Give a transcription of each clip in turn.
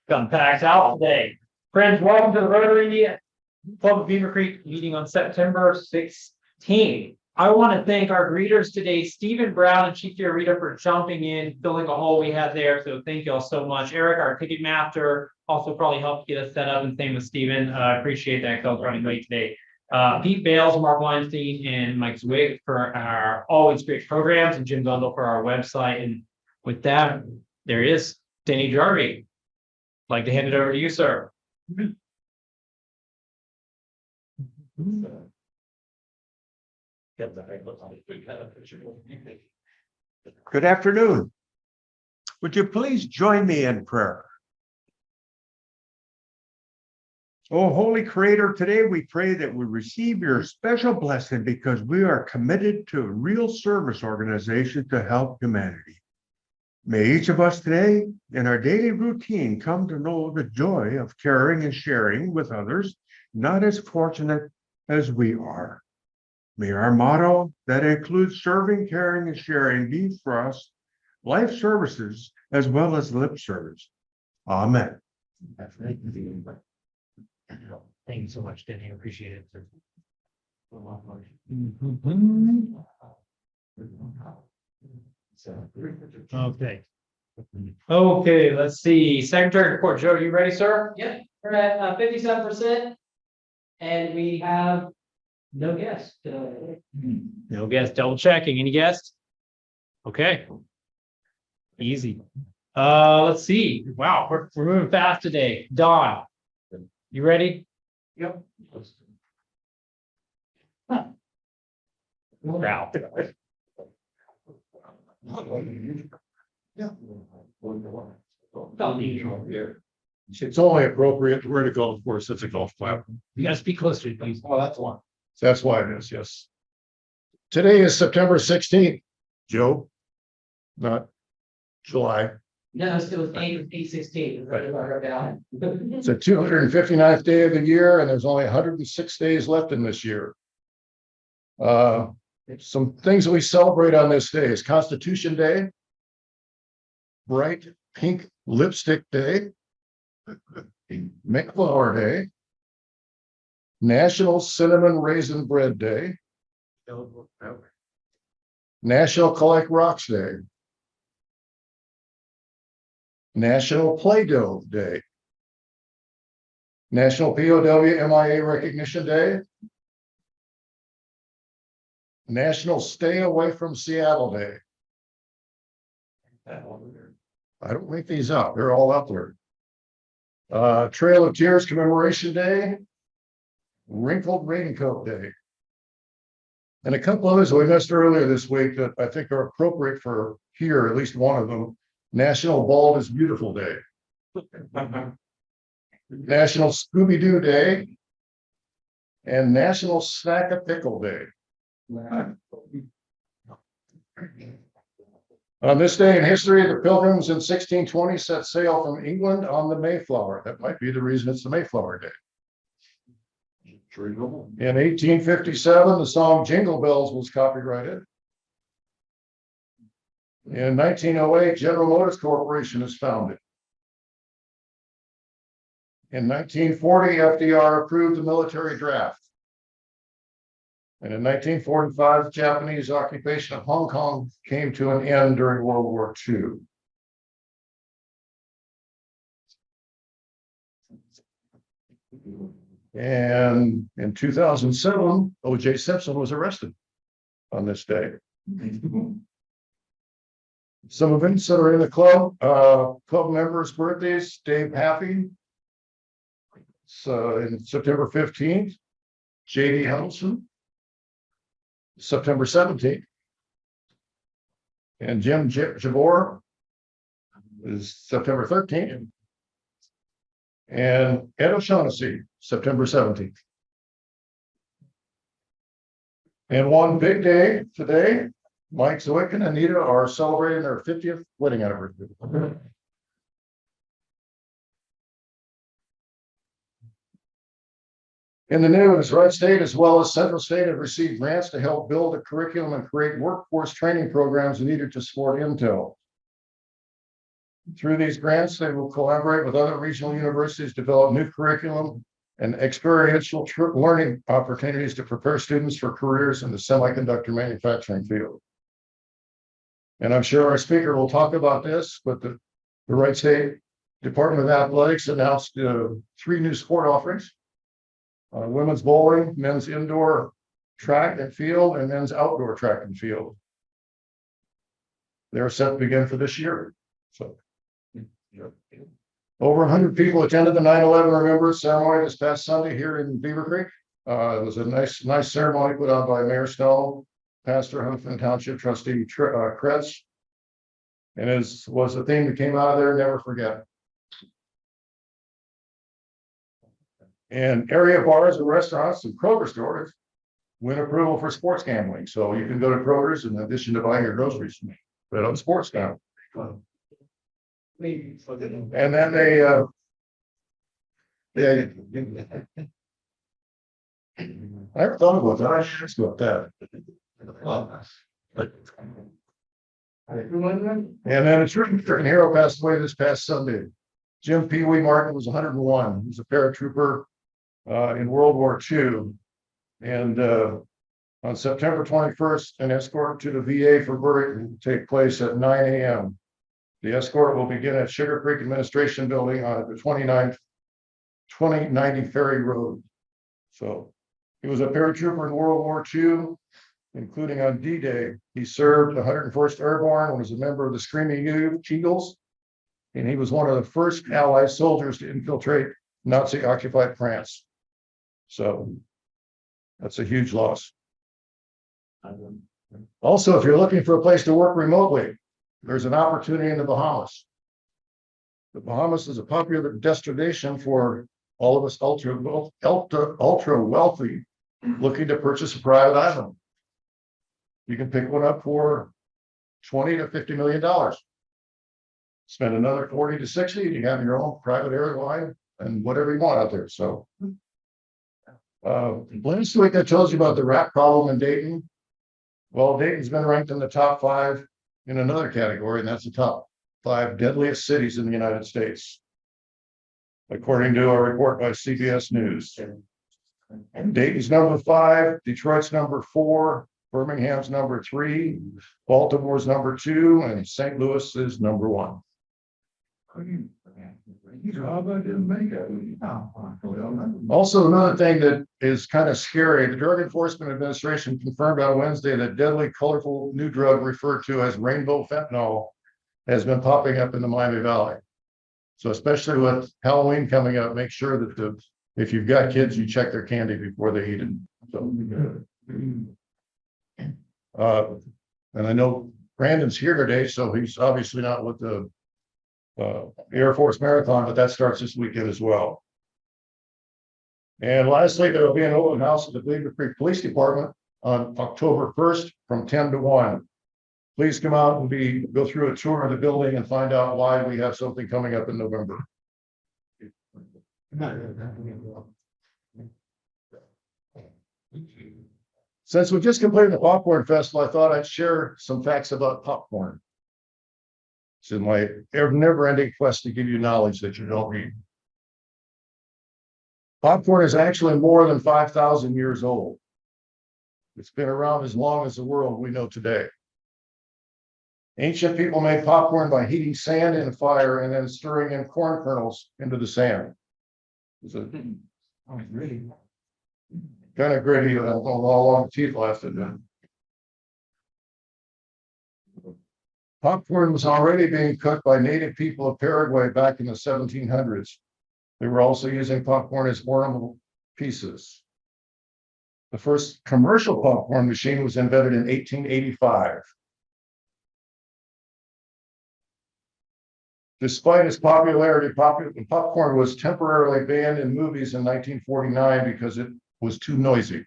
Gun packed out today. Friends, welcome to the Rotary Club of Beavercreek meeting on September 16th. I want to thank our greeters today, Stephen Brown and Chief Rita, for jumping in, filling a hole we had there. So thank you all so much. Eric, our ticket master, also probably helped get us set up, and same with Stephen. Appreciate that because I was running late today. Pete Bales, Mark Weinstein, and Mike Zwig for our always great programs, and Jim Gundel for our website. And with that, there it is. Danny Jarvie. I'd like to hand it over to you, sir. Good afternoon. Would you please join me in prayer? Oh, Holy Creator, today we pray that we receive your special blessing because we are committed to a real service organization to help humanity. May each of us today in our daily routine come to know the joy of caring and sharing with others, not as fortunate as we are. May our motto that includes serving, caring, and sharing be for us life services as well as lip service. Amen. Thank you so much, Danny. I appreciate it. Okay. Okay, let's see. Secretary report. Joe, are you ready, sir? Yep, we're at 57%, and we have no guests today. No guest. Double checking. Any guests? Okay. Easy. Let's see. Wow, we're moving fast today. Dawn, you ready? Yep. Wow. It's only appropriate. We're at a golf course. It's a golf clap. You gotta speak closer, please. Oh, that's one. That's why it is, yes. Today is September 16th, Joe. Not July. No, it was 8/16. It's the 259th day of the year, and there's only 106 days left in this year. Some things that we celebrate on this day is Constitution Day, Bright Pink Lipstick Day, Mayflower Day, National Cinnamon Raisin Bread Day, National Collect Rocks Day, National Play-Doh Day, National POW MIA Recognition Day, National Stay Away from Seattle Day. I don't make these up. They're all up there. Trail of Tears Commemoration Day, Wrinkled Raincoat Day, and a couple others we missed earlier this week that I think are appropriate for here, at least one of them. National Bald is Beautiful Day, National Scooby-Doo Day, and National Snack a Pickle Day. On this day in history, the Pilgrims in 1620 set sail from England on the Mayflower. That might be the reason it's the Mayflower Day. In 1857, the song Jingle Bells was copyrighted. In 1908, General Motors Corporation is founded. In 1940, FDR approved the military draft. And in 1945, the Japanese occupation of Hong Kong came to an end during World War II. And in 2007, O.J. Simpson was arrested on this day. Some events that are in the club, club members' birthdays, Dave Happy. So in September 15th, J.D. Huddleston. September 17th. And Jim Jabor is September 13th. And Ed O'Shaughnessy, September 17th. And one big day today, Mike Zwick and Anita are celebrating their 50th wedding anniversary. In the news, Red State as well as Central State have received grants to help build a curriculum and create workforce training programs needed to support Intel. Through these grants, they will collaborate with other regional universities, develop new curriculum and experiential learning opportunities to prepare students for careers in the semiconductor manufacturing field. And I'm sure our speaker will talk about this, but the Wright State Department of Athletics announced 3 new sport offerings. Women's bowling, men's indoor track and field, and men's outdoor track and field. They're set to begin for this year. So over 100 people attended the 9/11 Remembrance ceremony this past Sunday here in Beavercreek. It was a nice ceremony put on by Mayor Stoll, Pastor Huffman Township Trustee Kretz. And as was the theme that came out of there, never forget. And area bars and restaurants and Kroger stores win approval for sports gambling. So you can go to Kroger's in addition to buying your groceries, but on sports now. And then they I never thought about that. I should ask about that. And then a trooper and hero passed away this past Sunday. Jim Pee Wee Martin was 101. He was a paratrooper in World War II. And on September 21st, an escort to the VA for burial will take place at 9 a.m. The escort will begin at Sugar Creek Administration Building on the 2090 Ferry Road. So he was a paratrooper in World War II, including on D-Day. He served the 101st Airborne and was a member of the Screaming Eagles. And he was one of the first Allied soldiers to infiltrate Nazi-occupied France. So that's a huge loss. Also, if you're looking for a place to work remotely, there's an opportunity in the Bahamas. The Bahamas is a popular destination for all of us ultra wealthy looking to purchase a private island. You can pick one up for $20 to $50 million. Spend another 40 to 60, and you have your own private airline and whatever you want out there. So last week I told you about the rat problem in Dayton. Well, Dayton's been ranked in the top 5 in another category, and that's the top 5 deadliest cities in the United States, according to a report by CBS News. And Dayton's number 5, Detroit's number 4, Birmingham's number 3, Baltimore's number 2, and St. Louis is number 1. Also, another thing that is kind of scary, the Drug Enforcement Administration confirmed on Wednesday that deadly, colorful new drug referred to as rainbow fentanyl has been popping up in the Miami Valley. So especially with Halloween coming up, make sure that if you've got kids, you check their candy before they eat it. So, and I know Brandon's here today, so he's obviously not with the Air Force Marathon, but that starts this weekend as well. And lastly, there will be an open house at the Beavercreek Police Department on October 1st from 10 to 1. Please come out and go through a tour of the building and find out why we have something coming up in November. Since we just completed the popcorn festival, I thought I'd share some facts about popcorn. It's in my never-ending quest to give you knowledge that you don't need. Popcorn is actually more than 5,000 years old. It's been around as long as the world we know today. Ancient people made popcorn by heating sand in a fire and then stirring in corn kernels into the sand. It's really kind of gritty. I don't know how long the teeth lasted. Popcorn was already being cooked by native people of Paraguay back in the 1700s. They were also using popcorn as ornamental pieces. The first commercial popcorn machine was invented in 1885. Despite its popularity, popcorn was temporarily banned in movies in 1949 because it was too noisy.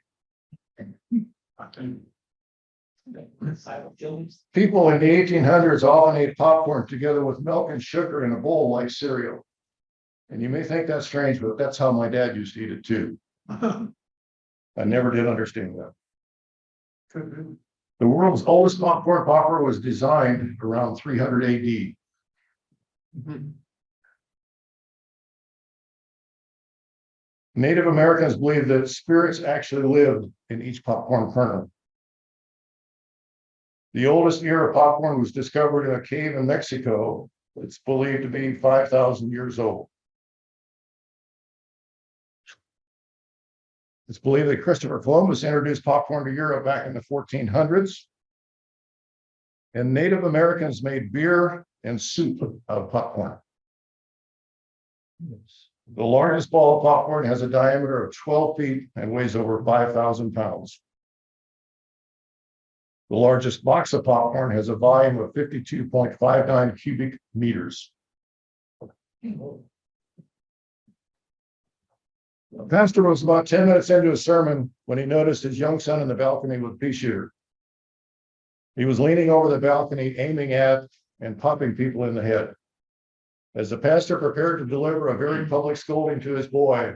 People in the 1800s often ate popcorn together with milk and sugar in a bowl like cereal. And you may think that's strange, but that's how my dad used to eat it too. I never did understand that. The world's oldest popcorn popper was designed around 300 AD. Native Americans believe that spirits actually lived in each popcorn kernel. The oldest ear of popcorn was discovered in a cave in Mexico. It's believed to be 5,000 years old. It's believed that Christopher Columbus introduced popcorn to Europe back in the 1400s. And Native Americans made beer and soup out of popcorn. The largest ball of popcorn has a diameter of 12 feet and weighs over 5,000 pounds. The largest box of popcorn has a volume of 52.59 cubic meters. The pastor was about 10 minutes into his sermon when he noticed his young son in the balcony with a pea shooter. He was leaning over the balcony, aiming at and popping people in the head. As the pastor prepared to deliver a very public scolding to his boy,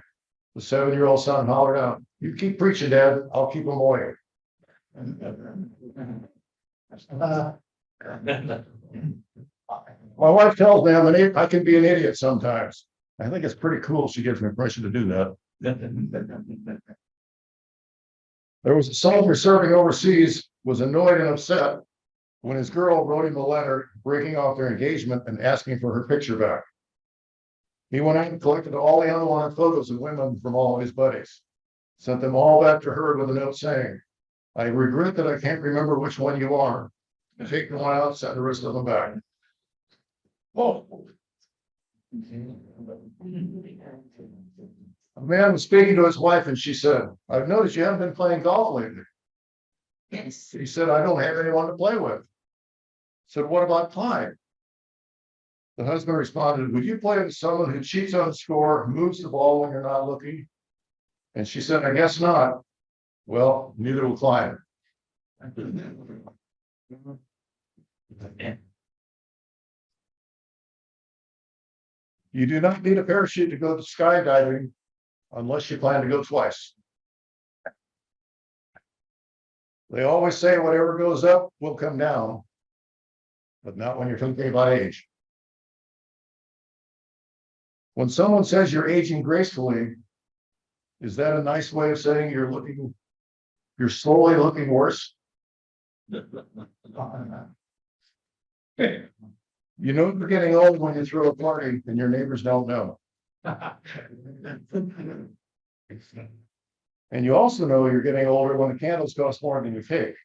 the 7-year-old son hollered out, "You keep preaching, Dad, I'll keep him away." My wife tells me I can be an idiot sometimes. I think it's pretty cool she gives me permission to do that. There was a soldier serving overseas, was annoyed and upset when his girl wrote him a letter breaking off their engagement and asking for her picture back. He went out and collected all the unwanted photos of women from all of his buddies, sent them all back to her with a note saying, "I regret that I can't remember which one you are. Take the one out, send the rest of them back." Oh. A man was speaking to his wife and she said, "I've noticed you haven't been playing golf lately." Yes. He said, "I don't have anyone to play with." Said, "What about Clyde?" The husband responded, "Would you play with someone who cheats on the score, moves the ball when you're not looking?" And she said, "I guess not." Well, neither will Clyde. You do not need a parachute to go skydiving unless you plan to go twice. They always say whatever goes up will come down, but not when you're thinking about age. When someone says you're aging gracefully, is that a nice way of saying you're slowly looking worse? You know you're getting old when you throw a party and your neighbors don't know. And you also know you're getting older when the candles cost more than your cake.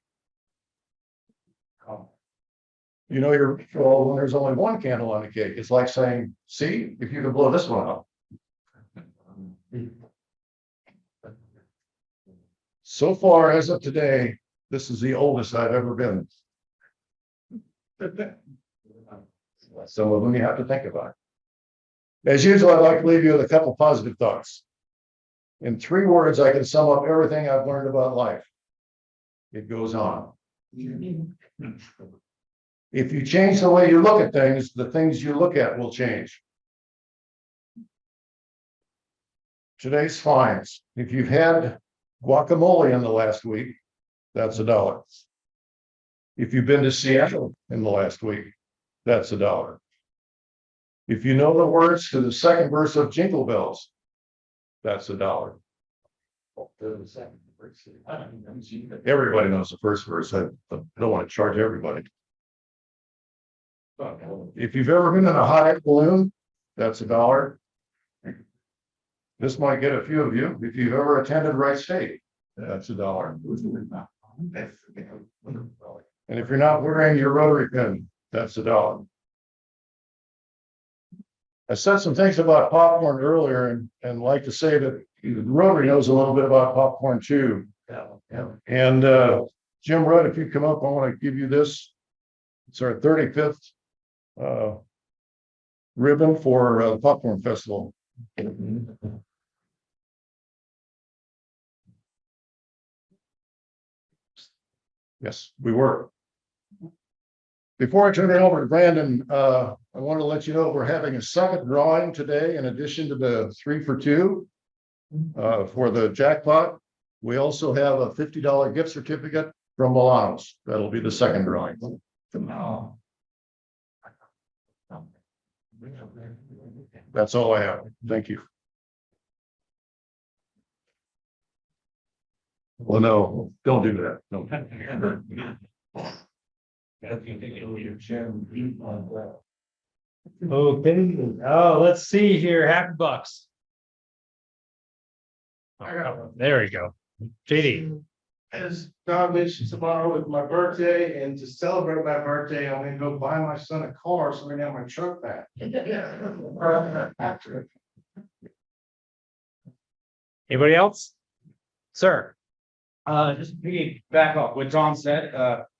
You know you're old when there's only one candle on the cake. It's like saying, "See, if you can blow this one out." So far, as of today, this is the oldest I've ever been. Some of them you have to think about. As usual, I'd like to leave you with a couple positive thoughts. In 3 words, I can sum up everything I've learned about life. It goes on. If you change the way you look at things, the things you look at will change. Today's fines. If you've had guacamole in the last week, that's $1. If you've been to Seattle in the last week, that's $1. If you know the words to the second verse of Jingle Bells, that's $1. Everybody knows the first verse. I don't want to charge everybody. If you've ever been in a hot air balloon, that's $1. This might get a few of you. If you've ever attended Wright State, that's $1. And if you're not wearing your Rotary pin, that's $1. I said some things about popcorn earlier and like to say that Rotary knows a little bit about popcorn too. And Jim Rudd, if you come up, I want to give you this. It's our 35th ribbon for the Popcorn Festival. Yes, we were. Before I turn it over to Brandon, I want to let you know we're having a second drawing today in addition to the 3 for 2 for the jackpot. We also have a $50 gift certificate from Milano's. That'll be the second drawing. That's all I have. Thank you. Well, no, don't do that. No. Okay, oh, let's see here, happy bucks. There we go. JD, As God wishes, tomorrow is my birthday, and to celebrate my birthday, I'm gonna go buy my son a car, so I can have my truck back. anybody else? Sir, Just to back up what John said,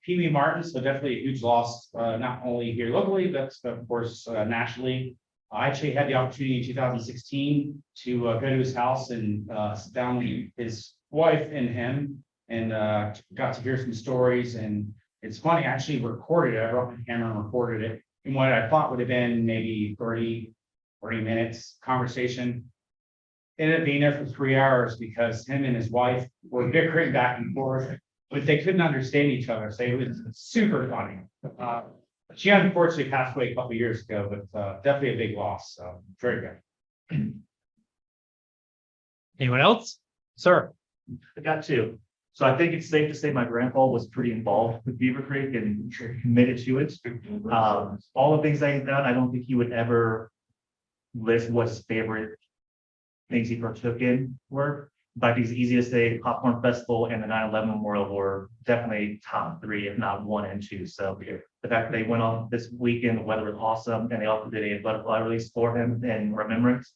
Pee Wee Martin, so definitely a huge loss, not only here locally, but of course, nationally. I actually had the opportunity in 2016 to go to his house and sit down with his wife and him and got to hear some stories. And it's funny, I actually recorded it. I brought my camera and recorded it in what I thought would have been maybe 30 minutes conversation. Ended up being there for 3 hours because him and his wife were bickering back and forth, but they couldn't understand each other. So it was super funny. She unfortunately passed away a couple of years ago, but definitely a big loss. So very good. anyone else? Sir, I got two. So I think it's safe to say my grandpa was pretty involved with Beavercreek and committed to it. All the things that he's done, I don't think he would ever list what his favorite things he partook in were. But it's easy to say Popcorn Festival and the 9/11 Memorial were definitely top three, if not 1 and 2. So the fact that they went on this weekend, the weather was awesome, and they also did a butterfly release for him in remembrance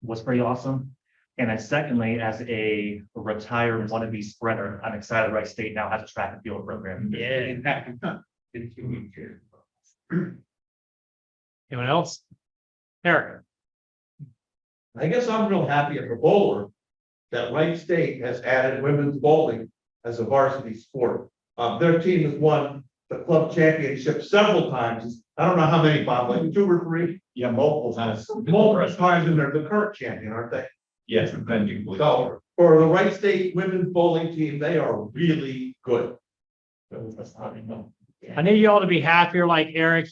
was pretty awesome. And then secondly, as a retired wannabe sprinter, I'm excited Wright State now has a track and field program. yeah. Anyone else? Eric, I guess I'm real happy as a bowler that Wright State has added women's bowling as a varsity sport. Their team has won the club championship several times. I don't know how many, Bob, like 2 or 3? Yeah, multiple times. Multiple times, and they're the current champion, aren't they? Yes, depending. So for the Wright State women's bowling team, they are really good. I need you all to be happier like Eric.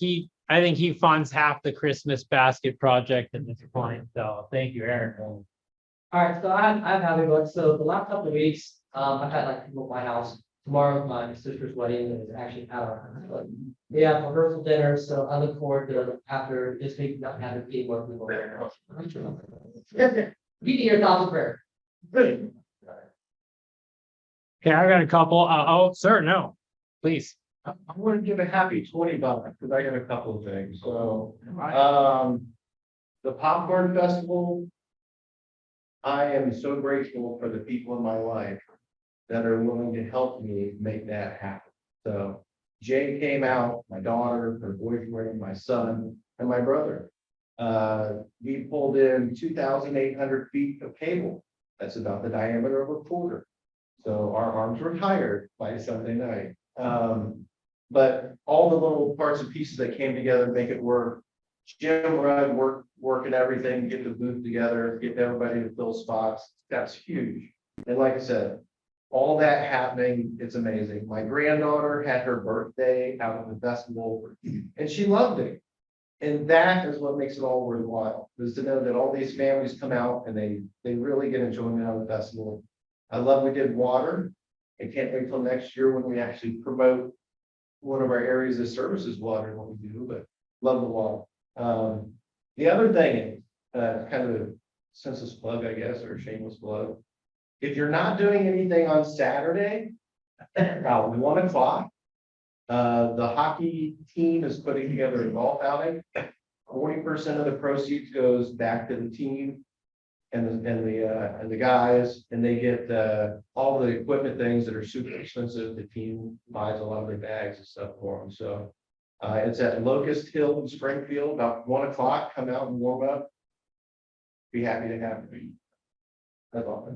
I think he funds half the Christmas basket project at this point. So thank you, Eric. All right, so I've had a look. So the last couple of weeks, I've had like people at my house. Tomorrow, my sister's wedding is actually at our house. But we have rehearsal dinner, so I look forward to after this week not having to more people there. Reading your thoughts of prayer. Okay, I got a couple. Oh, sir, no, please. I want to give a happy 20 bucks because I got a couple of things. So, the Popcorn Festival. I am so grateful for the people in my life that are willing to help me make that happen. So Jay came out, my daughter, her boyfriend, my son, and my brother. We pulled in 2,800 feet of cable. That's about the diameter of a quarter. So our arms were tired by Sunday night. But all the little parts and pieces that came together to make it work. Jim Rudd working everything, get the booth together, get everybody to fill spots. That's huge. And like I said, all that happening, it's amazing. My granddaughter had her birthday out of the festival and she loved it. And that is what makes it all worthwhile, is to know that all these families come out and they really get enjoyment out of the festival. I love we did water. I can't wait till next year when we actually promote one of our areas of services water and what we do, but love the water. The other thing is kind of a senseless plug, I guess, or a shameless plug. If you're not doing anything on Saturday, about 1 o'clock, the hockey team is putting together a golf outing. 40% of the proceeds goes back to the team and the guys, and they get all the equipment things that are super expensive. The team buys a lot of their bags and stuff for them. So it's at Locust Hill in Springfield, about 1 o'clock. Come out and warm up. Be happy to have you. That's all.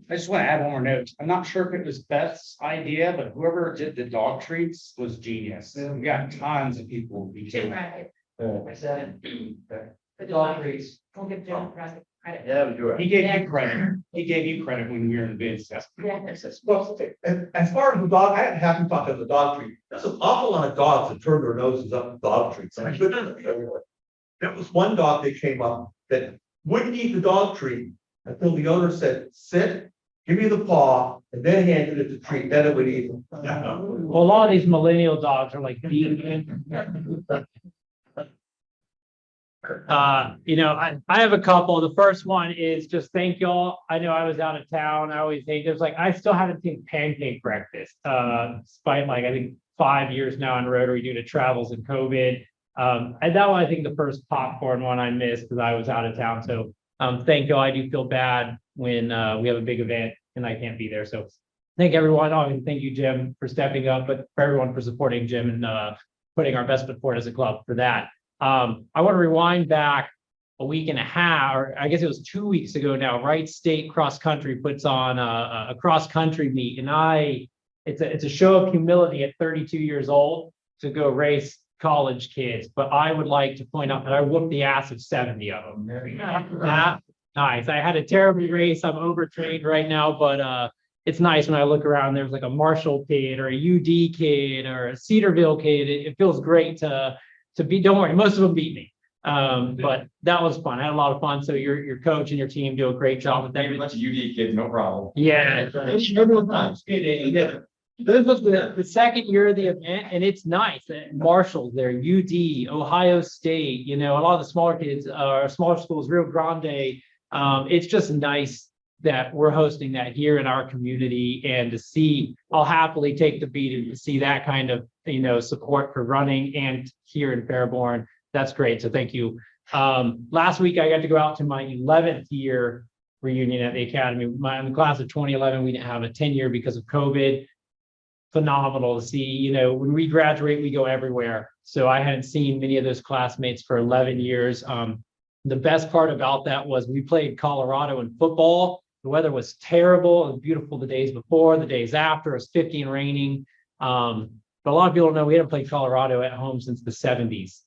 I just want to add one more note. I'm not sure if it was Beth's idea, but whoever did the dog treats was genius. We got tons of people. I said, the dog treats. Don't give Jim credit. Yeah, sure. He gave you credit. He gave you credit when we were in the bids. Well, as far as the dog, I haven't talked to the dog treat. There's an awful lot of dogs that turn their noses up at dog treats. And I shouldn't. There was one dog that came up that wouldn't eat the dog treat until the owner said, sit, give me the paw, and then handed it the treat, then it would eat it. Well, a lot of these millennial dogs are like vegan. I have a couple. The first one is just thank y'all. I know I was out of town. I always hate there's like I still haven't seen pancake breakfast. Despite like I think 5 years now in Rotary due to travels and COVID. And that one I think the first popcorn one I missed because I was out of town. So thank y'all. I do feel bad when we have a big event and I can't be there. So thank everyone. Oh, and thank you, Jim, for stepping up, but for everyone for supporting Jim and putting our best foot forward as a club for that. I want to rewind back a week and a half, or I guess it was 2 weeks ago now. Wright State Cross Country puts on a cross country meet, and it's a show of humility at 32 years old to go race college kids. But I would like to point out that I whooped the ass of 70 of them. Nice. I had a terrible race. I'm overtrained right now, but it's nice when I look around. There's like a Marshall kid or a UD kid or a Cedarville kid. It feels great to be. Don't worry, most of them beat me. But that was fun. I had a lot of fun. So your coach and your team do a great job with that. Maybe a bunch of UD kids, no problem. Yeah. This was the second year of the event, and it's nice. Marshall, there, UD, Ohio State, a lot of the smaller kids, smaller schools, Rio Grande. It's just nice that we're hosting that here in our community, and to see, I'll happily take the beating to see that kind of, support for running and here in Fairborn. That's great. So thank you. Last week I got to go out to my 11th year reunion at the Academy. In the class of 2011, we didn't have a 10-year because of COVID. Phenomenal to see, when we graduate, we go everywhere. So I hadn't seen many of those classmates for 11 years. The best part about that was we played Colorado in football. The weather was terrible. It was beautiful the days before, the days after. It was 50 and raining. But a lot of people don't know we haven't played Colorado at home since the 70s.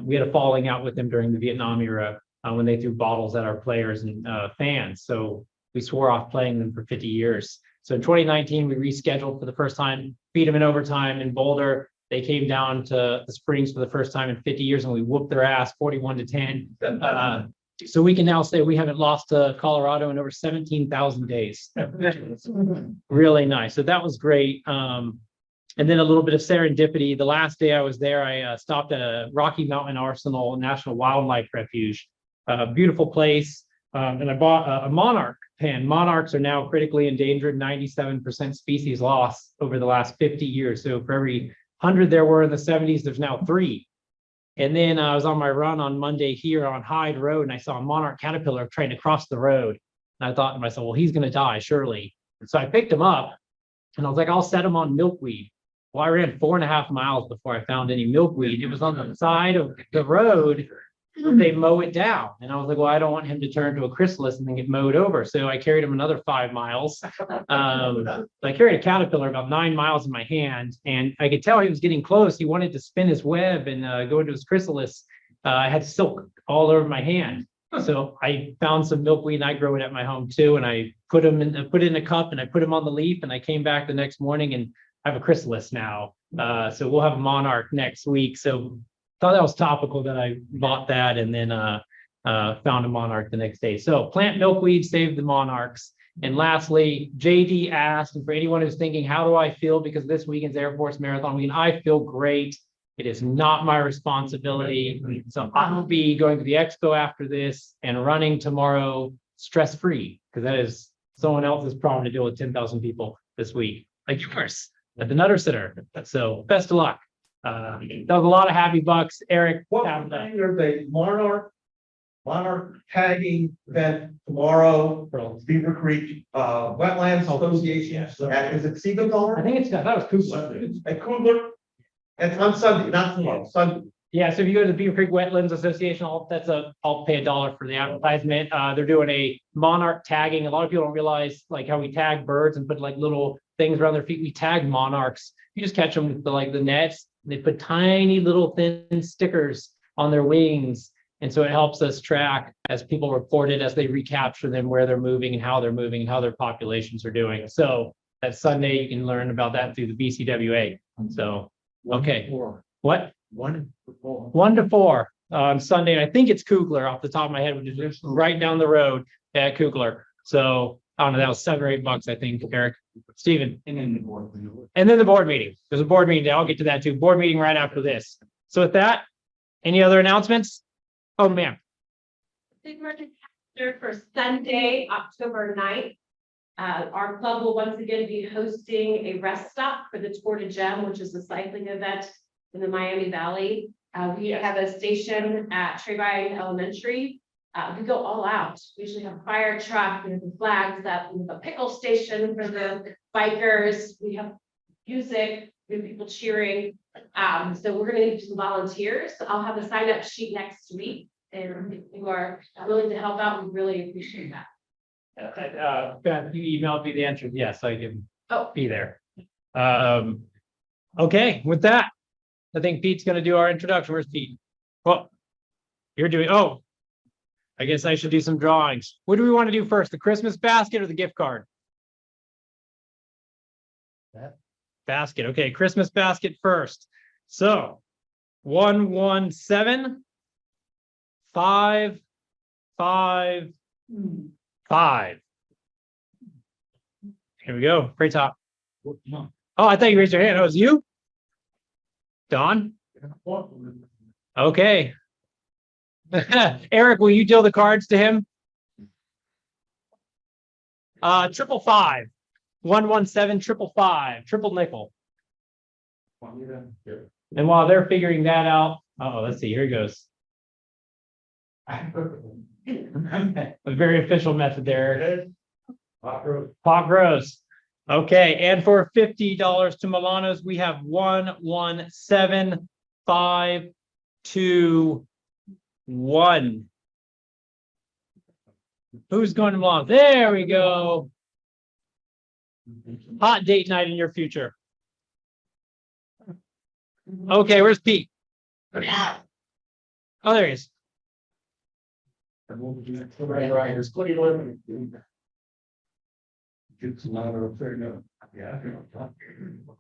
We had a falling out with them during the Vietnam era when they threw bottles at our players and fans. So we swore off playing them for 50 years. So in 2019, we rescheduled for the first time, beat them in overtime in Boulder. They came down to the Springs for the first time in 50 years, and we whooped their ass 41-10. So we can now say we haven't lost to Colorado in over 17,000 days. Really nice. So that was great. And then a little bit of serendipity. The last day I was there, I stopped at a Rocky Mountain Arsenal National Wildlife Refuge. Beautiful place. And I bought a monarch pen. Monarchs are now critically endangered, 97% species loss over the last 50 years. So for every 100 there were in the 70s, there's now 3. And then I was on my run on Monday here on Hyde Road, and I saw a monarch caterpillar trying to cross the road. And I thought to myself, well, he's going to die, surely. And so I picked him up, and I was like, I'll set him on milkweed. Well, I ran 4.5 miles before I found any milkweed. It was on the side of the road. They mow it down. And I was like, well, I don't want him to turn to a chrysalis and then get mowed over. So I carried him another 5 miles. I carried a caterpillar about 9 miles in my hand, and I could tell he was getting close. He wanted to spin his web and go into his chrysalis. I had silk all over my hand. So I found some milkweed, and I grow it at my home too. And I put it in a cup, and I put him on the leaf, and I came back the next morning and I have a chrysalis now. So we'll have a monarch next week. So thought that was topical that I bought that, and then found a monarch the next day. So plant milkweed, save the monarchs. And lastly, JD asked, and for anyone who's thinking, how do I feel because this weekend's Air Force Marathon weekend? I feel great. It is not my responsibility. So I will be going to the expo after this and running tomorrow stress-free, because that is someone else's problem to deal with 10,000 people this week, like yours at the Nutter Center. So best of luck. That was a lot of happy bucks. Eric, There's a monarch tagging event tomorrow from Beavercreek Wetlands Association. Is it Seagull? I think that was Kugler. At Kugler. It's on Sunday, not tomorrow, Sunday. Yeah, so if you go to the Beavercreek Wetlands Association, I'll pay $1 for the advertisement. They're doing a monarch tagging. A lot of people don't realize like how we tag birds and put like little things around their feet. We tag monarchs. You just catch them with the nets. They put tiny little thin stickers on their wings. And so it helps us track as people report it, as they recapture them, where they're moving and how they're moving and how their populations are doing. So that Sunday, you can learn about that through the BCWA. So, okay. What? 1 to 4. 1 to 4. on Sunday. And I think it's Kugler off the top of my head, which is just right down the road at Kugler. So I don't know, that was $7 or $8, I think, Eric, Steven. And then the board meeting. There's a board meeting. I'll get to that too. Board meeting right after this. So with that, any other announcements? Oh, ma'am. Big market calendar for Sunday, October 9th. Our club will once again be hosting a rest stop for the Tour de Gem, which is a cycling event in the Miami Valley. We have a station at Trevine Elementary. We go all out. We usually have a fire truck, we have the flags up, we have a pickle station for the bikers. We have music, we have people cheering. So we're gonna need some volunteers. I'll have a sign up sheet next week. And if you are willing to help out, we really appreciate that. Beth, you emailed me the answer. Yes, I can Oh. be there. Okay, with that, I think Pete's gonna do our introduction. Where's Pete? Well, you're doing, oh, I guess I should do some drawings. What do we want to do first? The Christmas basket or the gift card? Basket. Okay, Christmas basket first. So 117 5 5 5. Here we go. Great top. Oh, I thought you raised your hand. Oh, it was you? Don? Okay. Eric, will you deal the cards to him? 555. 117 555. Triple nickel. And while they're figuring that out, let's see, here he goes. A very official method there. Pop Rose. Okay, and for $50 to Milano's, we have 117 521. Who's going to Milan? There we go. Hot date night in your future. Okay, where's Pete? Oh, there he is.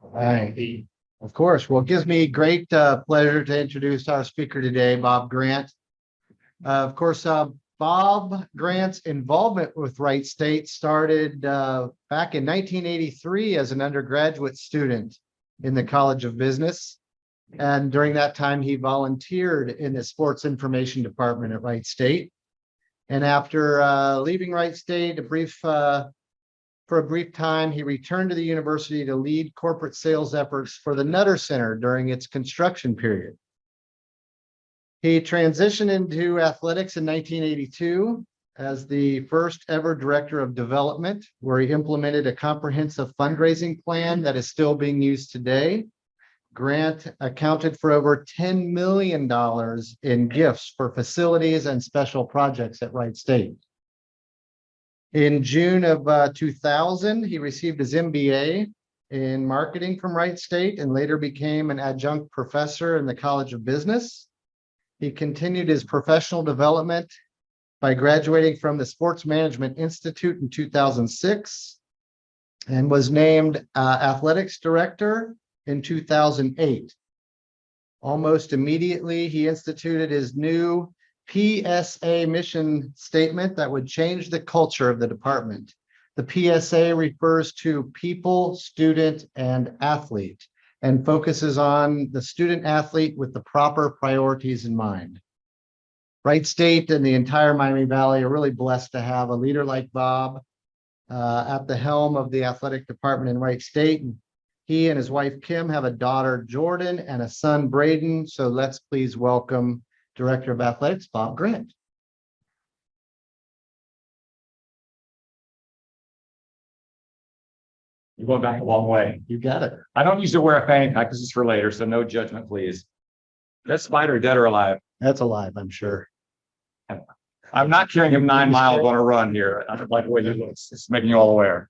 Right. Of course. Well, it gives me great pleasure to introduce our speaker today, Bob Grant. Of course, Bob Grant's involvement with Wright State started back in 1983 as an undergraduate student in the College of Business. And during that time, he volunteered in the sports information department at Wright State. And after leaving Wright State, for a brief time, he returned to the university to lead corporate sales efforts for the Nutter Center during its construction period. He transitioned into athletics in 1982 as the first ever director of development, where he implemented a comprehensive fundraising plan that is still being used today. Grant accounted for over $10 million in gifts for facilities and special projects at Wright State. In June of 2000, he received his MBA in marketing from Wright State and later became an adjunct professor in the College of Business. He continued his professional development by graduating from the Sports Management Institute in 2006 and was named athletics director in 2008. Almost immediately, he instituted his new PSA mission statement that would change the culture of the department. The PSA refers to people, student, and athlete, and focuses on the student athlete with the proper priorities in mind. Wright State and the entire Miami Valley are really blessed to have a leader like Bob at the helm of the athletic department in Wright State. He and his wife, Kim, have a daughter, Jordan, and a son, Braden. So let's please welcome Director of Athletics, Bob Grant. You're going back a long way. You got it. I don't usually wear a fanny pack. This is for later, so no judgment, please. That spider, dead or alive? That's alive, I'm sure. I'm not carrying him 9 miles on a run here. I don't like the way he looks. It's making you all aware.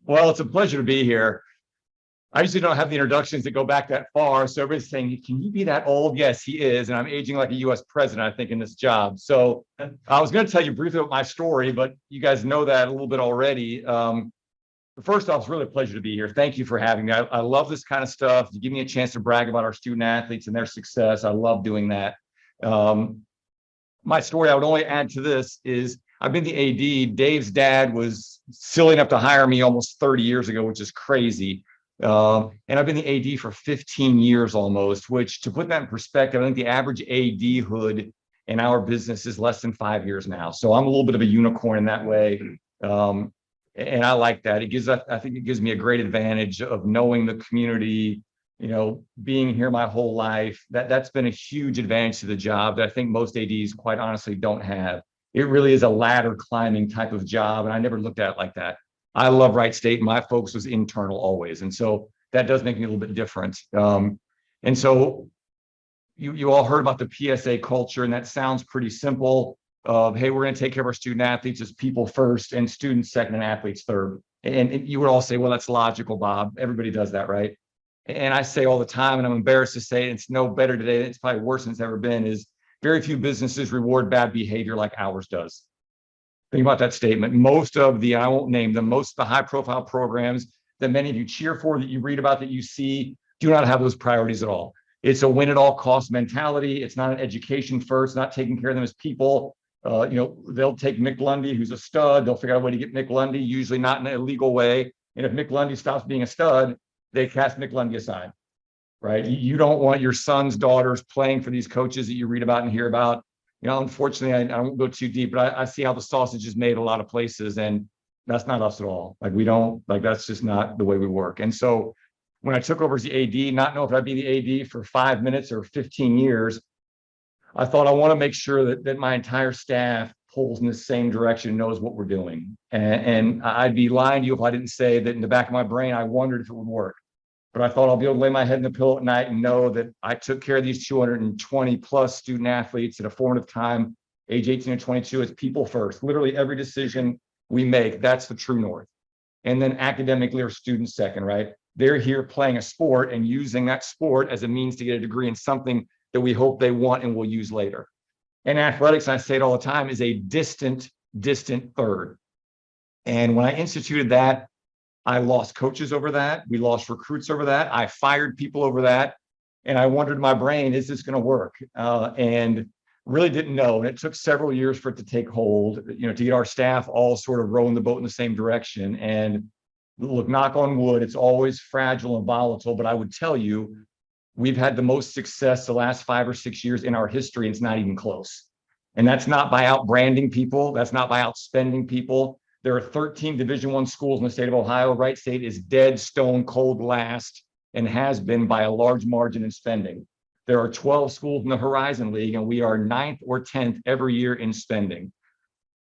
Well, it's a pleasure to be here. I usually don't have the introductions that go back that far. So everybody's saying, can you be that old? Yes, he is. And I'm aging like a US president, I think, in this job. So I was going to tell you briefly about my story, but you guys know that a little bit already. First off, it's really a pleasure to be here. Thank you for having me. I love this kind of stuff. You give me a chance to brag about our student athletes and their success. I love doing that. My story, I would only add to this is I've been the AD. Dave's dad was silly enough to hire me almost 30 years ago, which is crazy. And I've been the AD for 15 years almost, which to put that in perspective, I think the average AD hood in our business is less than 5 years now. So I'm a little bit of a unicorn in that way. And I like that. I think it gives me a great advantage of knowing the community, being here my whole life. That's been a huge advantage to the job that I think most ADs quite honestly don't have. It really is a ladder climbing type of job. And I never looked at it like that. I love Wright State. My focus was internal always. And so that does make me a little bit different. And so you all heard about the PSA culture, and that sounds pretty simple. Hey, we're going to take care of our student athletes as people first and students second and athletes third. And you would all say, well, that's logical, Bob. Everybody does that, right? And I say all the time, and I'm embarrassed to say it's no better today. It's probably worse than it's ever been, is very few businesses reward bad behavior like ours does. Think about that statement. Most of the, I won't name them, most of the high profile programs that many of you cheer for, that you read about, that you see, do not have those priorities at all. It's a win at all cost mentality. It's not an education first, not taking care of them as people. They'll take Mick Lundy, who's a stud. They'll figure out a way to get Mick Lundy, usually not in an illegal way. And if Mick Lundy stops being a stud, they cast Mick Lundy aside, right? You don't want your sons, daughters playing for these coaches that you read about and hear about. Unfortunately, I won't go too deep, but I see how the sausage is made a lot of places, and that's not us at all. That's just not the way we work. And so when I took over as the AD, not know if I'd be the AD for 5 minutes or 15 years, I thought I want to make sure that my entire staff pulls in the same direction and knows what we're doing. And I'd be lying to you if I didn't say that in the back of my brain, I wondered if it would work. But I thought I'll be able to lay my head in the pillow at night and know that I took care of these 220 plus student athletes at a formative time, age 18 to 22, as people first. Literally every decision we make, that's the true north. And then academically, or students second, right? They're here playing a sport and using that sport as a means to get a degree in something that we hope they want and will use later. And athletics, I say it all the time, is a distant third. And when I instituted that, I lost coaches over that. We lost recruits over that. I fired people over that. And I wondered in my brain, is this going to work? And really didn't know. And it took several years for it to take hold, to get our staff all sort of rowing the boat in the same direction. And look, knock on wood, it's always fragile and volatile. But I would tell you, we've had the most success the last 5 or 6 years in our history. And it's not even close. And that's not by out branding people. That's not by outspending people. There are 13 Division I schools in the state of Ohio. Wright State is dead, stone cold last, and has been by a large margin in spending. There are 12 schools in the Horizon League, and we are 9th or 10th every year in spending.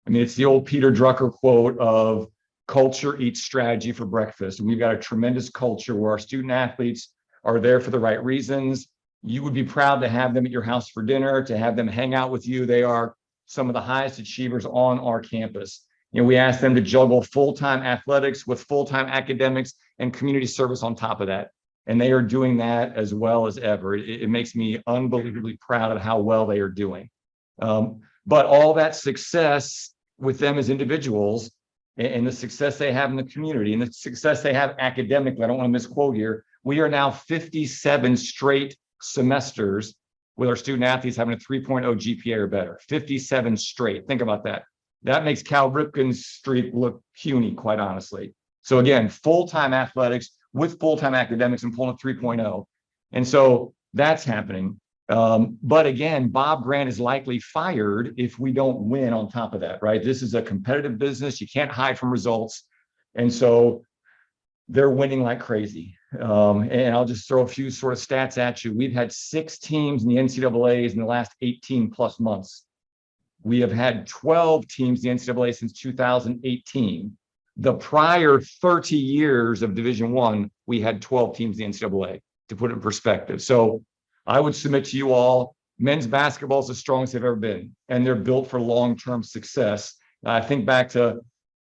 I mean, it's the old Peter Drucker quote of culture eats strategy for breakfast. And we've got a tremendous culture where our student athletes are there for the right reasons. You would be proud to have them at your house for dinner, to have them hang out with you. They are some of the highest achievers on our campus. We ask them to juggle full-time athletics with full-time academics and community service on top of that. And they are doing that as well as ever. It makes me unbelievably proud of how well they are doing. But all that success with them as individuals and the success they have in the community and the success they have academically, I don't want to misquote here, we are now 57 straight semesters with our student athletes having a 3.0 GPA or better. 57 straight. Think about that. That makes Cal Ripken's streak look puny, quite honestly. So again, full-time athletics with full-time academics and pulling a 3.0. And so that's happening. But again, Bob Grant is likely fired if we don't win on top of that, right? This is a competitive business. You can't hide from results. And so they're winning like crazy. And I'll just throw a few sort of stats at you. We've had 6 teams in the NCAAs in the last 18 plus months. We have had 12 teams in the NCAA since 2018. The prior 30 years of Division I, we had 12 teams in the NCAA, to put it in perspective. So I would submit to you all, men's basketball is the strongest they've ever been, and they're built for long-term success. I think back to,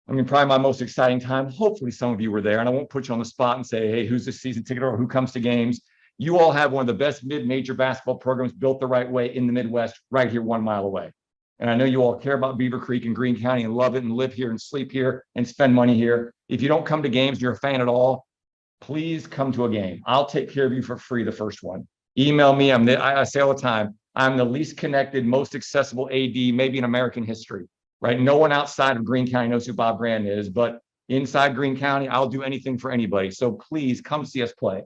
probably my most exciting time. Hopefully some of you were there, and I won't put you on the spot and say, hey, who's the season ticket or who comes to games? You all have one of the best mid-major basketball programs built the right way in the Midwest, right here 1 mile away. And I know you all care about Beaver Creek and Greene County and love it and live here and sleep here and spend money here. If you don't come to games, you're a fan at all, please come to a game. I'll take care of you for free the first one. Email me. I say all the time, I'm the least connected, most accessible AD maybe in American history, right? No one outside of Greene County knows who Bob Grant is, but inside Greene County, I'll do anything for anybody. So please come see us play.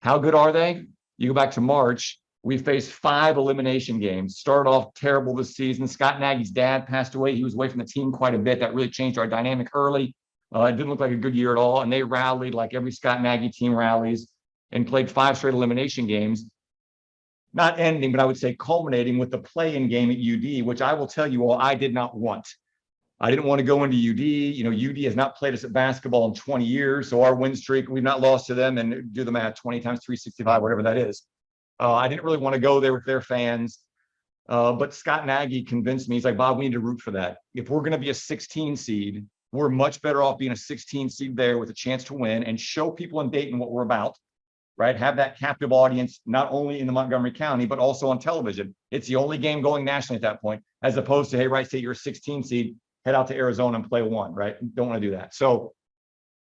How good are they? You go back to March, we faced 5 elimination games. Started off terrible this season. Scott Nagy's dad passed away. He was away from the team quite a bit. That really changed our dynamic early. It didn't look like a good year at all. And they rallied like every Scott Nagy team rallies and played 5 straight elimination games. Not ending, but I would say culminating with the play-in game at UD, which I will tell you all, I did not want. I didn't want to go into UD. You know, UD has not played us at basketball in 20 years. So our win streak, we've not lost to them, and do the math, 20 times 365, whatever that is. I didn't really want to go there with their fans. But Scott Nagy convinced me. He's like, Bob, we need to root for that. If we're going to be a 16 seed, we're much better off being a 16 seed there with a chance to win and show people in Dayton what we're about, right? Have that captive audience, not only in the Montgomery County, but also on television. It's the only game going nationally at that point, as opposed to, hey, Wright State, you're a 16 seed, head out to Arizona and play 1, right? Don't want to do that. So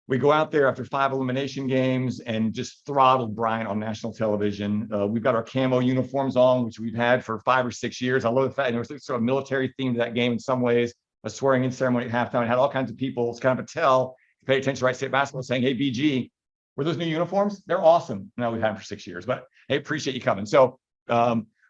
we go out there after 5 elimination games and just throttled Bryant on national television. We've got our camo uniforms on, which we've had for 5 or 6 years. I love the fact there was sort of military theme to that game in some ways. A swearing in ceremony at halftime. It had all kinds of people. It's kind of a tell. Pay attention to Wright State basketball, saying, "Hey, BG, were those new uniforms? They're awesome." No, we've had them for 6 years, but hey, appreciate you coming. So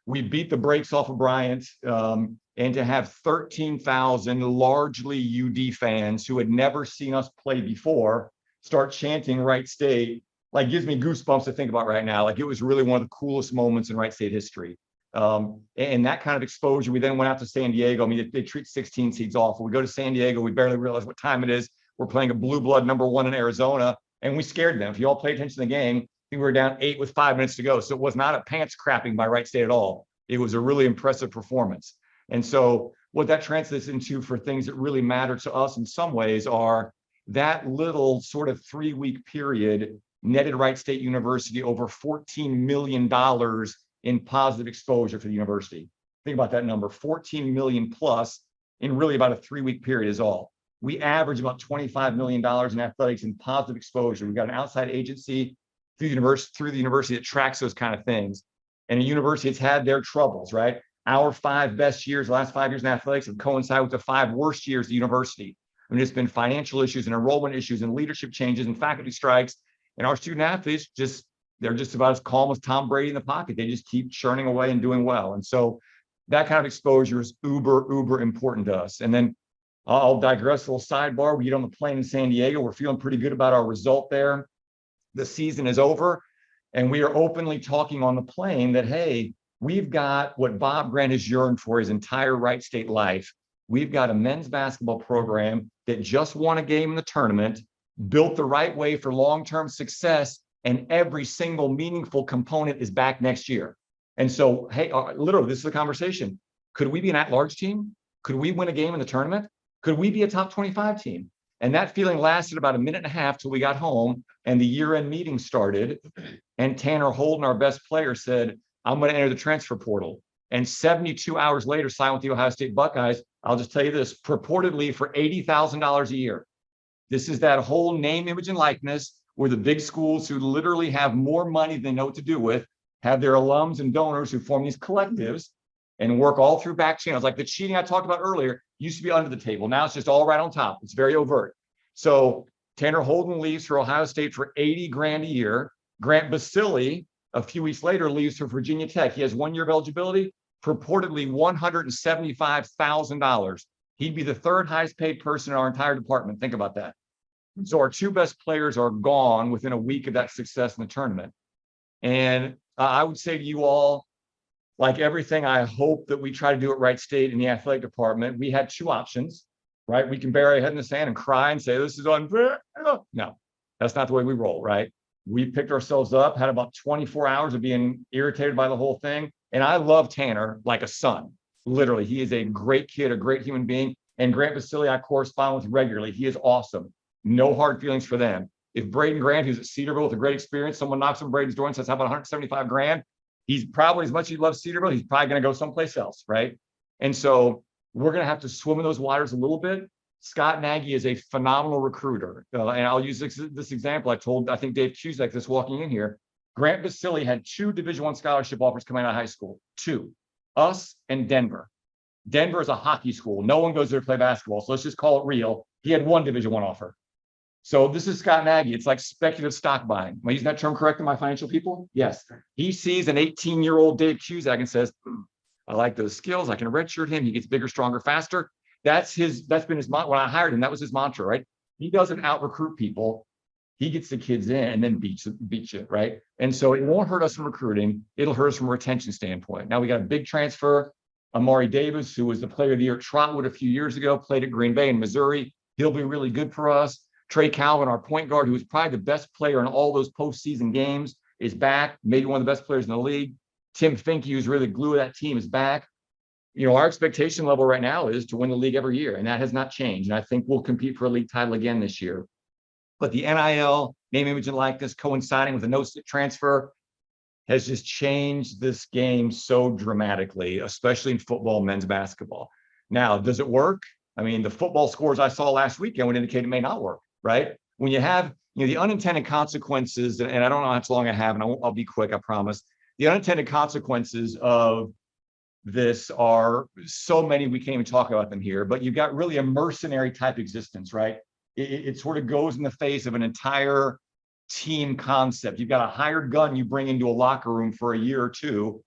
we beat the brakes off of Bryant, and to have 13,000 largely UD fans who had never seen us play before start chanting Wright State, like, gives me goosebumps to think about right now. Like, it was really one of the coolest moments in Wright State history. And that kind of exposure, we then went out to San Diego. I mean, they treat 16 seeds awful. We go to San Diego, we barely realize what time it is. We're playing a blue blood #1 in Arizona, and we scared them. If you all pay attention to the game, we were down 8 with 5 minutes to go. So it was not a pants crapping by Wright State at all. It was a really impressive performance. And so what that translates into for things that really matter to us in some ways are that little sort of 3-week period netted Wright State University over $14 million in positive exposure for the university. Think about that number, 14 million plus in really about a 3-week period is all. We average about $25 million in athletics in positive exposure. We've got an outside agency through the university that tracks those kind of things. And a university that's had their troubles, right? Our 5 best years, the last 5 years in athletics have coincided with the 5 worst years of the university. I mean, it's been financial issues and enrollment issues and leadership changes and faculty strikes. And our student athletes they're just about as calm as Tom Brady in the pocket. They just keep churning away and doing well. And so that kind of exposure is uber important to us. And then I'll digress a little sidebar. We get on the plane in San Diego. We're feeling pretty good about our result there. The season is over, and we are openly talking on the plane that, hey, we've got what Bob Grant has yearned for his entire Wright State life. We've got a men's basketball program that just won a game in the tournament, built the right way for long-term success, and every single meaningful component is back next year. And so, hey, literally, this is the conversation. Could we be an at-large team? Could we win a game in the tournament? Could we be a top 25 team? And that feeling lasted about 1.5 minutes till we got home and the year-end meeting started. And Tanner Holden, our best player, said, "I'm going to enter the transfer portal." And 72 hours later, signed with the Ohio State Buckeyes. I'll just tell you this, purportedly for $80,000 a year. This is that whole name, image, and likeness where the big schools who literally have more money than they know what to do with have their alums and donors who form these collectives and work all through back channels. Like the cheating I talked about earlier used to be under the table. Now it's just all right on top. It's very overt. So Tanner Holden leaves for Ohio State for $80,000 a year. Grant Basile, a few weeks later, leaves for Virginia Tech. He has 1 year of eligibility, purportedly $175,000. He'd be the 3rd highest paid person in our entire department. Think about that. So our 2 best players are gone within a week of that success in the tournament. And I would say to you all, like everything, I hope that we try to do at Wright State in the athletic department. We had 2 options, right? We can bury our head in the sand and cry and say, this is unfair. No, that's not the way we roll, right? We picked ourselves up, had about 24 hours of being irritated by the whole thing. And I love Tanner like a son. Literally, he is a great kid, a great human being. And Grant Basile, I correspond with regularly. He is awesome. No hard feelings for them. If Braden Grant, who's at Cedarville with a great experience, someone knocks on Braden's door and says, how about $175,000? He's probably, as much as he loves Cedarville, he's probably going to go someplace else, right? And so We're going to have to swim in those waters a little bit. Scott Nagy is a phenomenal recruiter. And I'll use this example. I think Dave Cusack this walking in here. Grant Basile had 2 Division I scholarship offers coming out of high school, 2, us and Denver. Denver is a hockey school. No one goes there to play basketball. So let's just call it real. He had 1 Division I offer. So this is Scott Nagy. It's like speculative stock buying. Am I using that term correct to my financial people? Yes. He sees an 18-year-old Dave Cusack and says, I like those skills. I can redshirt him. He gets bigger, stronger, faster. That's been his when I hired him, that was his mantra, right? He doesn't out recruit people. He gets the kids in and then beats you, right? And so it won't hurt us from recruiting. It'll hurt us from a retention standpoint. Now we got a big transfer. Amari Davis, who was the player of the year at Trotwood a few years ago, played at Green Bay in Missouri. He'll be really good for us. Trey Calvin, our point guard, who was probably the best player in all those postseason games, is back, maybe one of the best players in the league. Tim Finke, who's really the glue of that team, is back. You know, our expectation level right now is to win the league every year, and that has not changed. And I think we'll compete for a league title again this year. But the NIL, name, image, and likeness coinciding with a no-stick transfer has just changed this game so dramatically, especially in football, men's basketball. Now, does it work? I mean, the football scores I saw last weekend would indicate it may not work, right? When you have, the unintended consequences, and I don't know how long I have, and I'll be quick, I promise. The unintended consequences of this are so many, we can't even talk about them here, but you've got really a mercenary type existence, right? It sort of goes in the face of an entire team concept. You've got a hired gun you bring into a locker room for a year or two.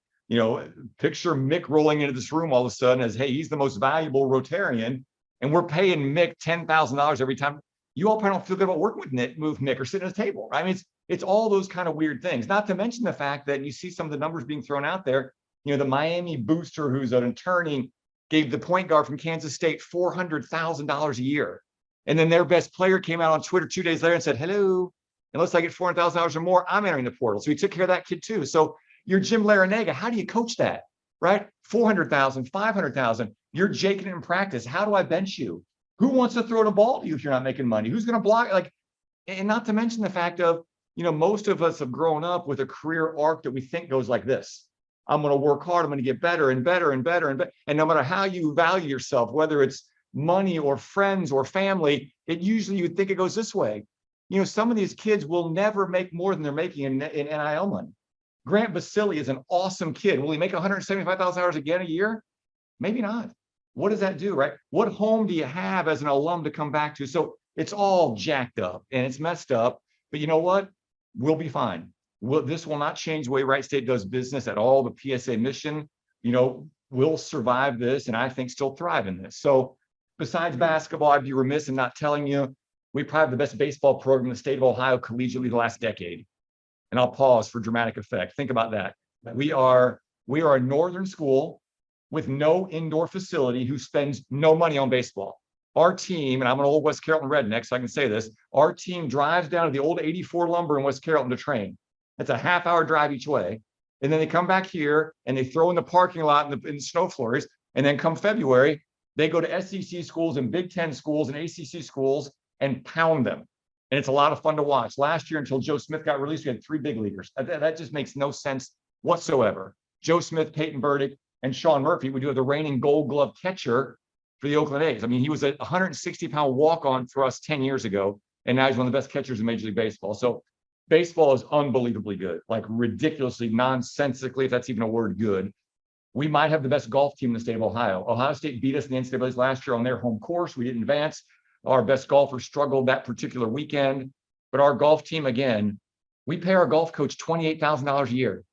Picture Mick rolling into this room all of a sudden as, hey, he's the most valuable Rotarian, and we're paying Mick $10,000 every time. You all probably don't feel good about working with Mick or sitting at a table, right? I mean, it's all those kind of weird things, not to mention the fact that you see some of the numbers being thrown out there. The Miami booster, who's an attorney, gave the point guard from Kansas State $400,000 a year. And then their best player came out on Twitter 2 days later and said, hello, unless I get $400,000 or more, I'm entering the portal. So he took care of that kid too. So you're Jim Larinaga. How do you coach that, right? 400,000, 500,000. You're jaking it in practice. How do I bench you? Who wants to throw the ball to you if you're not making money? Who's going to block? And not to mention the fact of, most of us have grown up with a career arc that we think goes like this. I'm going to work hard. I'm going to get better and better and better and better. And no matter how you value yourself, whether it's money or friends or family, you would think it goes this way. Some of these kids will never make more than they're making in NIL money. Grant Basile is an awesome kid. Will he make $175,000 again a year? Maybe not. What does that do, right? What home do you have as an alum to come back to? So it's all jacked up and it's messed up. But you know what? We'll be fine. This will not change the way Wright State does business at all. The PSA mission, will survive this and I think still thrive in this. So besides basketball, I'd be remiss in not telling you, we probably have the best baseball program in the state of Ohio collegiately the last decade. And I'll pause for dramatic effect. Think about that. We are a northern school with no indoor facility who spends no money on baseball. Our team, and I'm an old West Carrollton redneck, so I can say this, our team drives down to the old 84 Lumber in West Carrollton to train. That's a half-hour drive each way. And then they come back here and they throw in the parking lot in the snow flurries. And then come February, they go to SEC schools and Big Ten schools and ACC schools and pound them. And it's a lot of fun to watch. Last year, until Joe Smith got released, we had 3 big leaguers. That just makes no sense whatsoever. Joe Smith, Peyton Burdick, and Sean Murphy would do the reigning Gold Glove catcher for the Oakland A's. I mean, he was a 160-pound walk-on for us 10 years ago, and now he's one of the best catchers in Major League Baseball. So baseball is unbelievably good, like ridiculously, nonsensically, if that's even a word, good. We might have the best golf team in the state of Ohio. Ohio State beat us in the NCAAs last year on their home course. We didn't advance. Our best golfers struggled that particular weekend. But our golf team, again, we pay our golf coach $28,000 a year.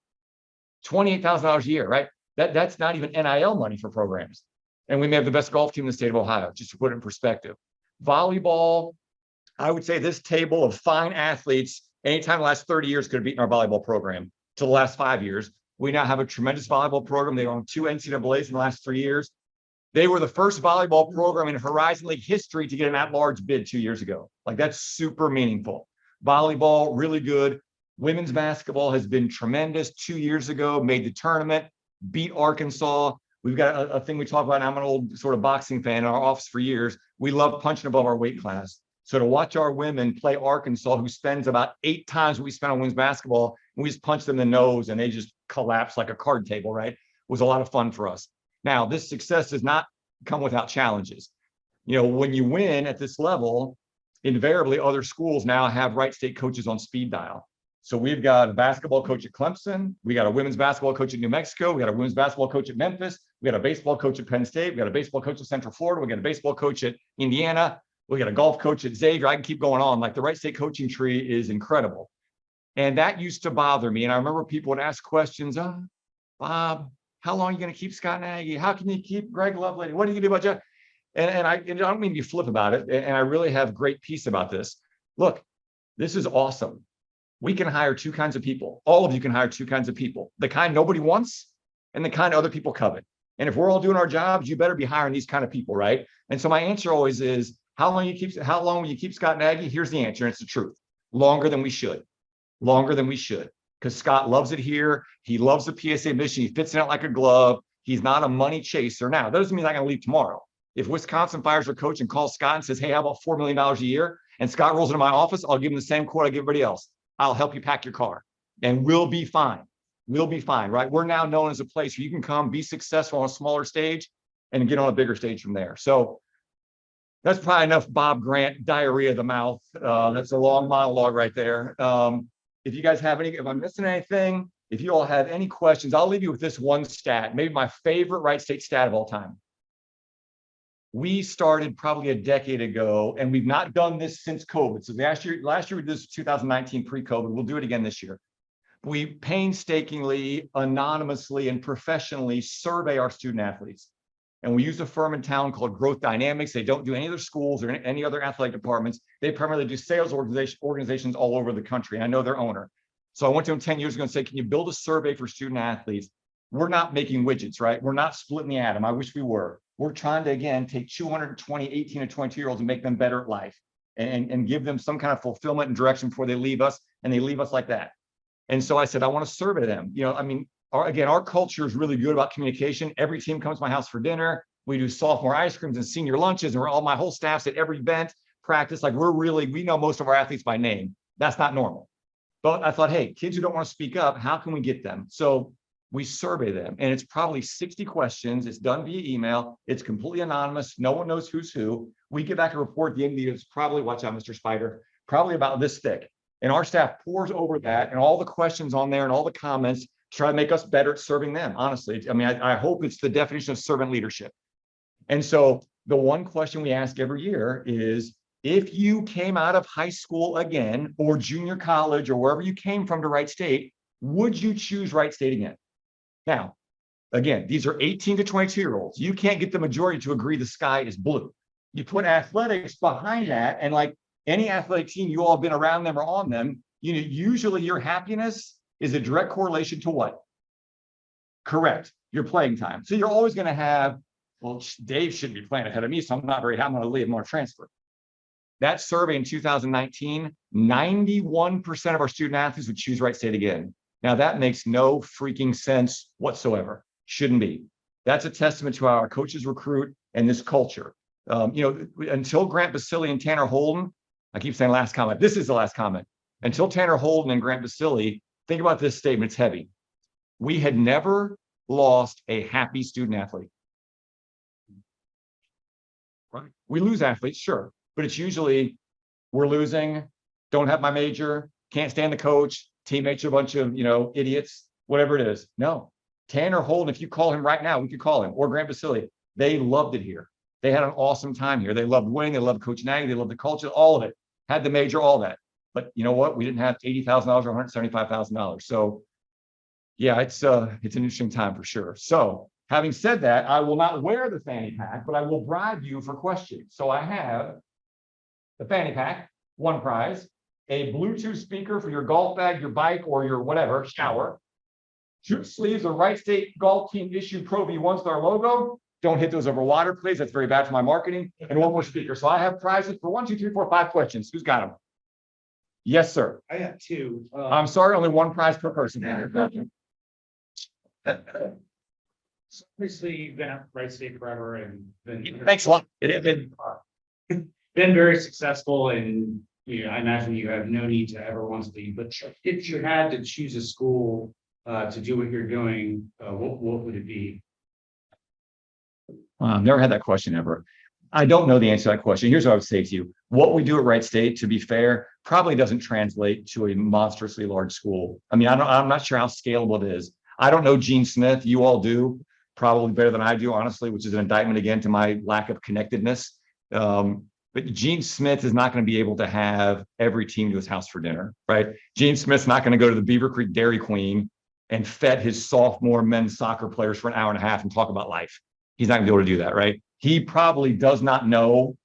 $28,000 a year, right? That's not even NIL money for programs. And we may have the best golf team in the state of Ohio, just to put it in perspective. Volleyball, I would say this table of fine athletes, anytime the last 30 years could have beaten our volleyball program to the last 5 years. We now have a tremendous volleyball program. They were on 2 NCAAs in the last 3 years. They were the first volleyball program in Horizon League history to get an at-large bid 2 years ago. Like, that's super meaningful. Volleyball, really good. Women's basketball has been tremendous. 2 years ago, made the tournament, beat Arkansas. We've got a thing we talk about, and I'm an old sort of boxing fan in our office for years. We love punching above our weight class. So to watch our women play Arkansas, who spends about 8 times what we spend on women's basketball, and we just punch them in the nose and they just collapse like a card table, right? It was a lot of fun for us. Now, this success does not come without challenges. You know, when you win at this level, invariably other schools now have Wright State coaches on speed dial. So we've got a basketball coach at Clemson. We got a women's basketball coach at New Mexico. We got a women's basketball coach at Memphis. We got a baseball coach at Penn State. We got a baseball coach at Central Florida. We got a baseball coach at Indiana. We got a golf coach at Xavier. I can keep going on. Like the Wright State coaching tree is incredible. And that used to bother me. And I remember people would ask questions, oh, Bob, how long are you going to keep Scott Nagy? How can you keep Greg Lovelady? What are you going to do about Jeff? And I don't mean to be flip about it. And I really have great peace about this. Look, this is awesome. We can hire two kinds of people. All of you can hire two kinds of people. The kind nobody wants and the kind other people covet. And if we're all doing our jobs, you better be hiring these kind of people, right? And so my answer always is, how long will you keep Scott Nagy? Here's the answer, and it's the truth. Longer than we should. Longer than we should. Because Scott loves it here. He loves the PSA mission. He fits in it like a glove. He's not a money chaser. Now, that doesn't mean I'm going to leave tomorrow. If Wisconsin fires their coach and calls Scott and says, hey, how about $4 million a year? And Scott rolls into my office, I'll give him the same quote I give everybody else. I'll help you pack your car and we'll be fine. We'll be fine, right? We're now known as a place where you can come be successful on a smaller stage and get on a bigger stage from there. So that's probably enough Bob Grant diarrhea of the mouth. That's a long monologue right there. If you guys have any, if I'm missing anything, if you all have any questions, I'll leave you with this one stat, maybe my favorite Wright State stat of all time. We started probably a decade ago, and we've not done this since COVID. So last year we did this 2019 pre-COVID. We'll do it again this year. We painstakingly, anonymously, and professionally survey our student athletes. And we use a firm in town called Growth Dynamics. They don't do any other schools or any other athletic departments. They primarily do sales organizations all over the country. And I know their owner. So I went to him 10 years ago and said, can you build a survey for student athletes? We're not making widgets, right? We're not splitting the atom. I wish we were. We're trying to, again, take 220 18 to 22-year-olds and make them better at life and give them some kind of fulfillment and direction before they leave us, and they leave us like that. And so I said, I want to survey them. You know, I mean, our culture is really good about communication. Every team comes to my house for dinner. We do sophomore ice creams and senior lunches, and my whole staff's at every event, practice. Like we know most of our athletes by name. That's not normal. But I thought, hey, kids who don't want to speak up, how can we get them? So we survey them, and it's probably 60 questions. It's done via email. It's completely anonymous. No one knows who's who. We get back a report at the end of the year. It's probably, watch out, Mr. Spider, probably about this thick. And our staff pours over that and all the questions on there and all the comments to try to make us better at serving them. Honestly, I mean, I hope it's the definition of servant leadership. And so the one question we ask every year is, if you came out of high school again, or junior college, or wherever you came from to Wright State, would you choose Wright State again? Now, again, these are 18 to 22-year-olds. You can't get the majority to agree the sky is blue. You put athletics behind that, and like any athletic team, you all have been around them or on them, you know, usually your happiness is a direct correlation to what? Correct, your playing time. So you're always going to have, well, Dave shouldn't be playing ahead of me, so I'm not very happy. I'm going to leave, I'm going to transfer. That survey in 2019, 91% of our student athletes would choose Wright State again. Now that makes no freaking sense whatsoever. Shouldn't be. That's a testament to how our coaches recruit and this culture. You know, until Grant Basile and Tanner Holden, I keep saying last comment. This is the last comment. Until Tanner Holden and Grant Basile, think about this statement. It's heavy. We had never lost a happy student athlete. Right. We lose athletes, sure, but it's usually we're losing, don't have my major, can't stand the coach, teammates are a bunch of, you know, idiots, whatever it is. No, Tanner Holden, if you call him right now, we could call him, or Grant Basile. They loved it here. They had an awesome time here. They loved winning. They loved Coach Nagy. They loved the culture, all of it. Had the major, all that. But you know what? We didn't have $80,000 or $175,000. So yeah, it's an interesting time for sure. So having said that, I will not wear the fanny pack, but I will bribe you for questions. So I have the fanny pack, one prize, a Bluetooth speaker for your golf bag, your bike, or your whatever, shower. 2 sleeves of Wright State golf team issued Pro V 1-star logo. Don't hit those over water, please. That's very bad for my marketing. And one more speaker. So I have prizes for 1, 2, 3, 4, 5 questions. Who's got them? Yes, sir. I got 2. I'm sorry, only 1 prize per person. Obviously, you've been at Wright State forever and been. Thanks a lot. It has been Very successful, and you know, I imagine you have no need to ever want to leave. But if you had to choose a school to do what you're doing, what would it be? Never had that question ever. I don't know the answer to that question. Here's what I would say to you. What we do at Wright State, to be fair, probably doesn't translate to a monstrously large school. I mean, I'm not sure how scalable it is. I don't know Gene Smith. You all do, probably better than I do, honestly, which is an indictment again to my lack of connectedness. But Gene Smith is not going to be able to have every team to his house for dinner, right? Gene Smith's not going to go to the Beavercreek Dairy Queen and fet his sophomore men's soccer players for an hour and a half and talk about life. He's not going to be able to do that, right? He probably does not know,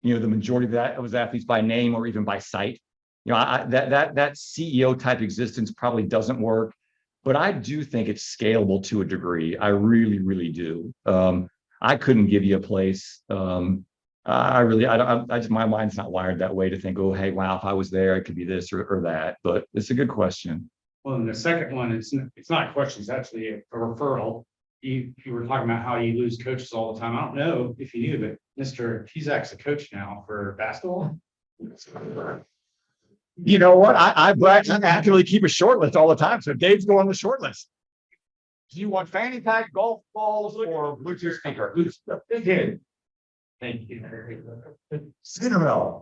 the majority of those athletes by name or even by sight. That CEO type existence probably doesn't work, but I do think it's scalable to a degree. I really, really do. I couldn't give you a place. My mind's not wired that way to think, oh, hey, wow, if I was there, it could be this or that. But it's a good question. Well, and the second one, it's not a question, it's actually a referral. You were talking about how you lose coaches all the time. I don't know if you knew, but Mr. Kizak's a coach now for basketball. You know what? I actively keep a short list all the time. So Dave's going on the short list. Do you want fanny pack, golf balls, or Bluetooth speaker? Thank you. Cinderella.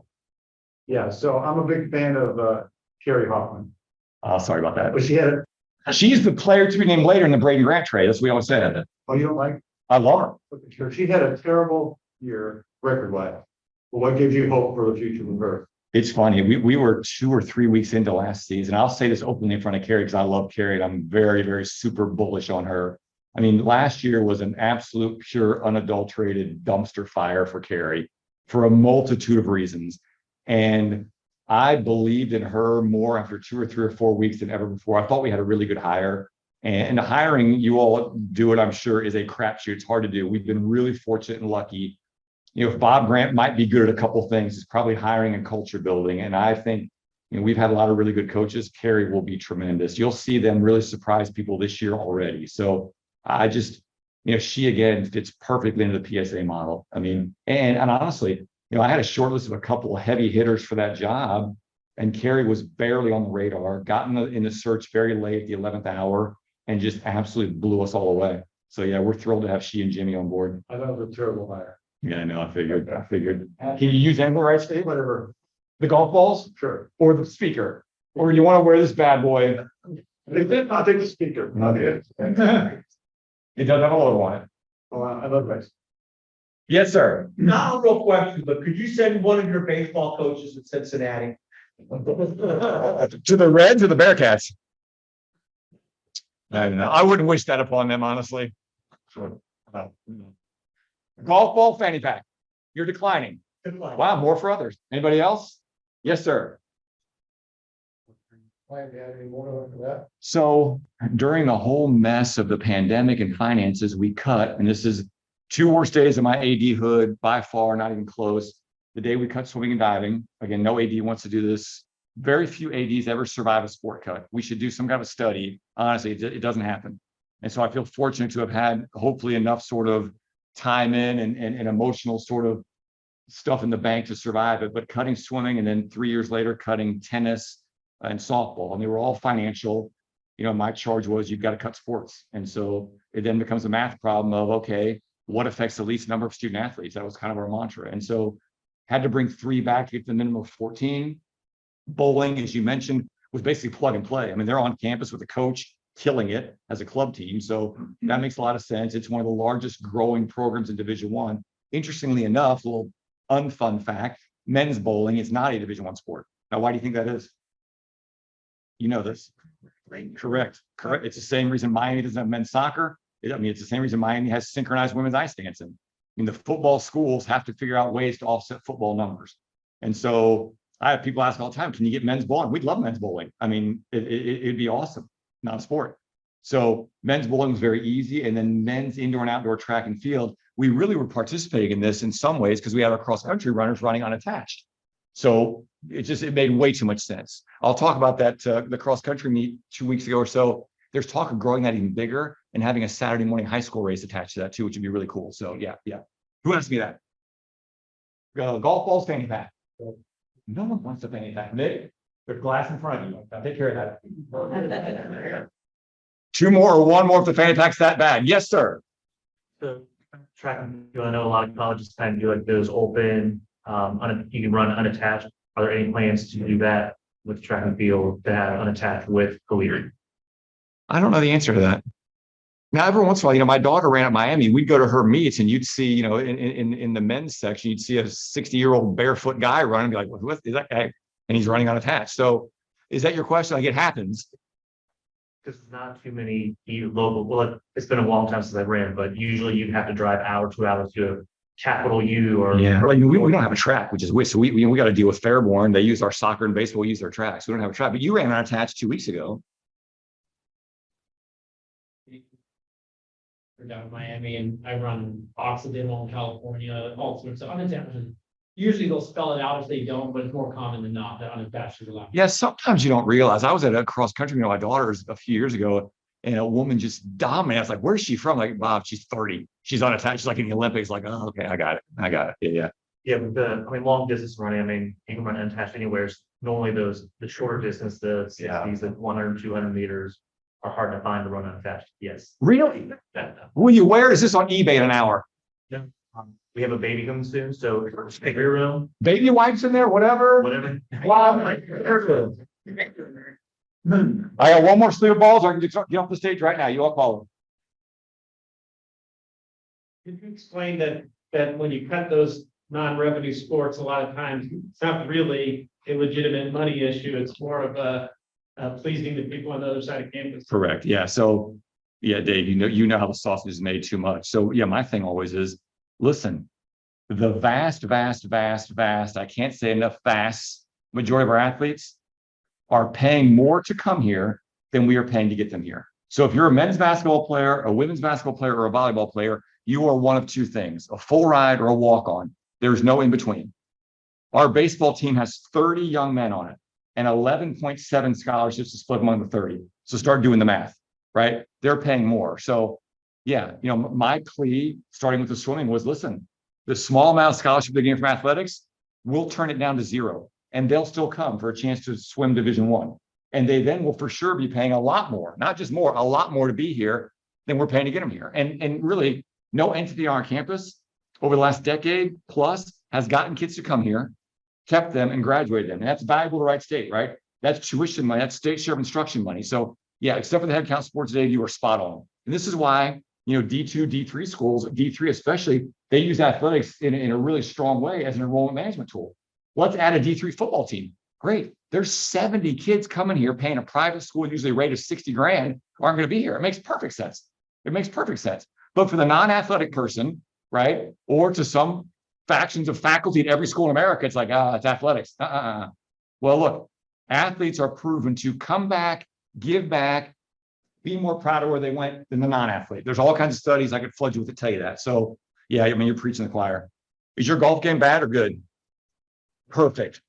Yeah, so I'm a big fan of Carrie Hoffman, Oh, sorry about that. but she had a, She's the player to be named later in the Braden Grant trade. That's what we always said. oh, you don't like I love her. She had a terrible year record-wise. But what gives you hope for the future with her? It's funny. We were 2 or 3 weeks into last season. I'll say this openly in front of Carrie because I love Carrie and I'm very, very super bullish on her. I mean, last year was an absolute pure unadulterated dumpster fire for Carrie for a multitude of reasons. And I believed in her more after 2 or 3 or 4 weeks than ever before. I thought we had a really good hire. And the hiring, you all do it, I'm sure, is a crapshoot. It's hard to do. We've been really fortunate and lucky. If Bob Grant might be good at a couple of things, it's probably hiring and culture building. And I think, we've had a lot of really good coaches. Carrie will be tremendous. You'll see them really surprise people this year already. So I just, she again fits perfectly into the PSA model. I mean, and honestly, I had a short list of a couple of heavy hitters for that job, and Carrie was barely on the radar, got in the search very late at the 11th hour, and just absolutely blew us all away. So yeah, we're thrilled to have she and Jimmy on board. I thought it was a terrible hire. Yeah, I know. I figured. Can you use any of the right state? Whatever, The golf balls sure. or the speaker? Or you want to wear this bad boy? I think the speaker. Okay. It doesn't have a logo on it. Oh, I love that. Yes, sir. Not a real question, but could you send one of your baseball coaches in Cincinnati? To the Reds or the Bearcats? I don't know. I wouldn't wish that upon them, honestly. Sure. Golf ball fanny pack. You're declining. Wow, more for others. Anybody else? Yes, sir. So during the whole mess of the pandemic and finances, we cut, and this is 2 worst days of my AD hood by far, not even close. The day we cut swimming and diving. Again, no AD wants to do this. Very few ADs ever survive a sport cut. We should do some kind of a study. Honestly, it doesn't happen. And so I feel fortunate to have had hopefully enough sort of time in and emotional sort of stuff in the bank to survive it. But cutting swimming and then 3 years later, cutting tennis and softball, and they were all financial. My charge was you've got to cut sports. And so it then becomes a math problem of, okay, what affects the least number of student athletes? That was kind of our mantra. And so had to bring 3 back to get the minimum of 14. Bowling, as you mentioned, was basically plug and play. I mean, they're on campus with a coach killing it as a club team. So that makes a lot of sense. It's one of the largest growing programs in Division I. Interestingly enough, a little unfun fact, men's bowling is not a Division I sport. Now, why do you think that is? You know this. Correct. It's the same reason Miami doesn't have men's soccer. It's the same reason Miami has synchronized women's ice dancing. The football schools have to figure out ways to offset football numbers. And so I have people ask all the time, can you get men's bowling? We'd love men's bowling. I mean, it'd be awesome, not a sport. So men's bowling was very easy. And then men's indoor and outdoor track and field, we really were participating in this in some ways because we had our cross country runners running unattached. So it made way too much sense. I'll talk about that, the cross country meet 2 weeks ago or so. There's talk of growing that even bigger and having a Saturday morning high school race attached to that too, which would be really cool. So yeah. Who asked me that? Golf balls, fanny pack. No one wants a fanny pack. Nick, there's glass in front of you. Take care of that. 2 more or 1 more if the fanny pack's that bad. Yes, sir. So track and field, I know a lot of colleges kind of do like those open, you can run unattached. Are there any plans to do that with track and field to have unattached with collegiate? I don't know the answer to that. Now, every once in a while, my daughter ran at Miami. We'd go to her meets and you'd see, in the men's section, you'd see a 60-year-old barefoot guy running, be like, what is that guy? And he's running unattached. So is that your question? Like, it happens. Because not too many local, well, it's been a long time since I ran, but usually you'd have to drive an hour, 2 hours to a capital U or. Yeah, like we don't have a track, which is weird. So we got to deal with Fairborn. They use our soccer and baseball, use their tracks. We don't have a track, but you ran unattached 2 weeks ago. We're down in Miami and I run Occidental in California, all sorts of unattached. Usually they'll spell it out if they don't, but it's more common than not that unattached is allowed. Yeah, sometimes you don't realize. I was at a cross country, my daughter's a few years ago, and a woman just dominated. I was like, where's she from? Like, Bob, she's 30. She's unattached. She's like in the Olympics. Like, oh, okay, I got it. Yeah. Yeah, but long distance running, you can run unattached anywhere. Normally the shorter distance, the 60s, the 100, 200 meters are hard to find to run unattached. Yes. Really? Will you wear? Is this on eBay in an hour? No. We have a baby coming soon, so bigger room, Baby wipes in there, whatever. whatever. Wow. I got one more sleeve of balls. I can just get off the stage right now. You all call them. Could you explain that when you cut those non-revenue sports, a lot of times it's not really a legitimate money issue. It's more of a pleasing the people on the other side of campus. Correct. Yeah. So, yeah, Dave, you know how the sausage is made too much. So, yeah, my thing always is, listen, the vast, I can't say enough vast majority of our athletes are paying more to come here than we are paying to get them here. So if you're a men's basketball player, a women's basketball player, or a volleyball player, you are one of two things, a full ride or a walk-on. There's no in between. Our baseball team has 30 young men on it and 11.7 scholarships to split among the 30. So start doing the math, right? They're paying more. So yeah, my plea, starting with the swimming, was listen, the small amount of scholarship they're getting from athletics, we'll turn it down to 0. And they'll still come for a chance to swim Division I. And they then will for sure be paying a lot more, not just more, a lot more to be here than we're paying to get them here. And really, no entity on our campus over the last decade plus has gotten kids to come here, kept them, and graduated them. And that's valuable to Wright State, right? That's tuition money, that's state share of instruction money. So yeah, except for the head count sports today, you are spot on. And this is why, D2, D3 schools, D3 especially, they use athletics in a really strong way as an enrollment management tool. Let's add a D3 football team. Great. There's 70 kids coming here paying a private school, usually a rate of 60 grand, aren't going to be here. It makes perfect sense. But for the non-athletic person, right, or to some factions of faculty at every school in America, it's like, it's athletics. Well, look, athletes are proven to come back, give back, be more proud of where they went than the non-athlete. There's all kinds of studies I could flood you with to tell you that. So yeah, you're preaching the choir. Is your golf game bad or good? Perfect.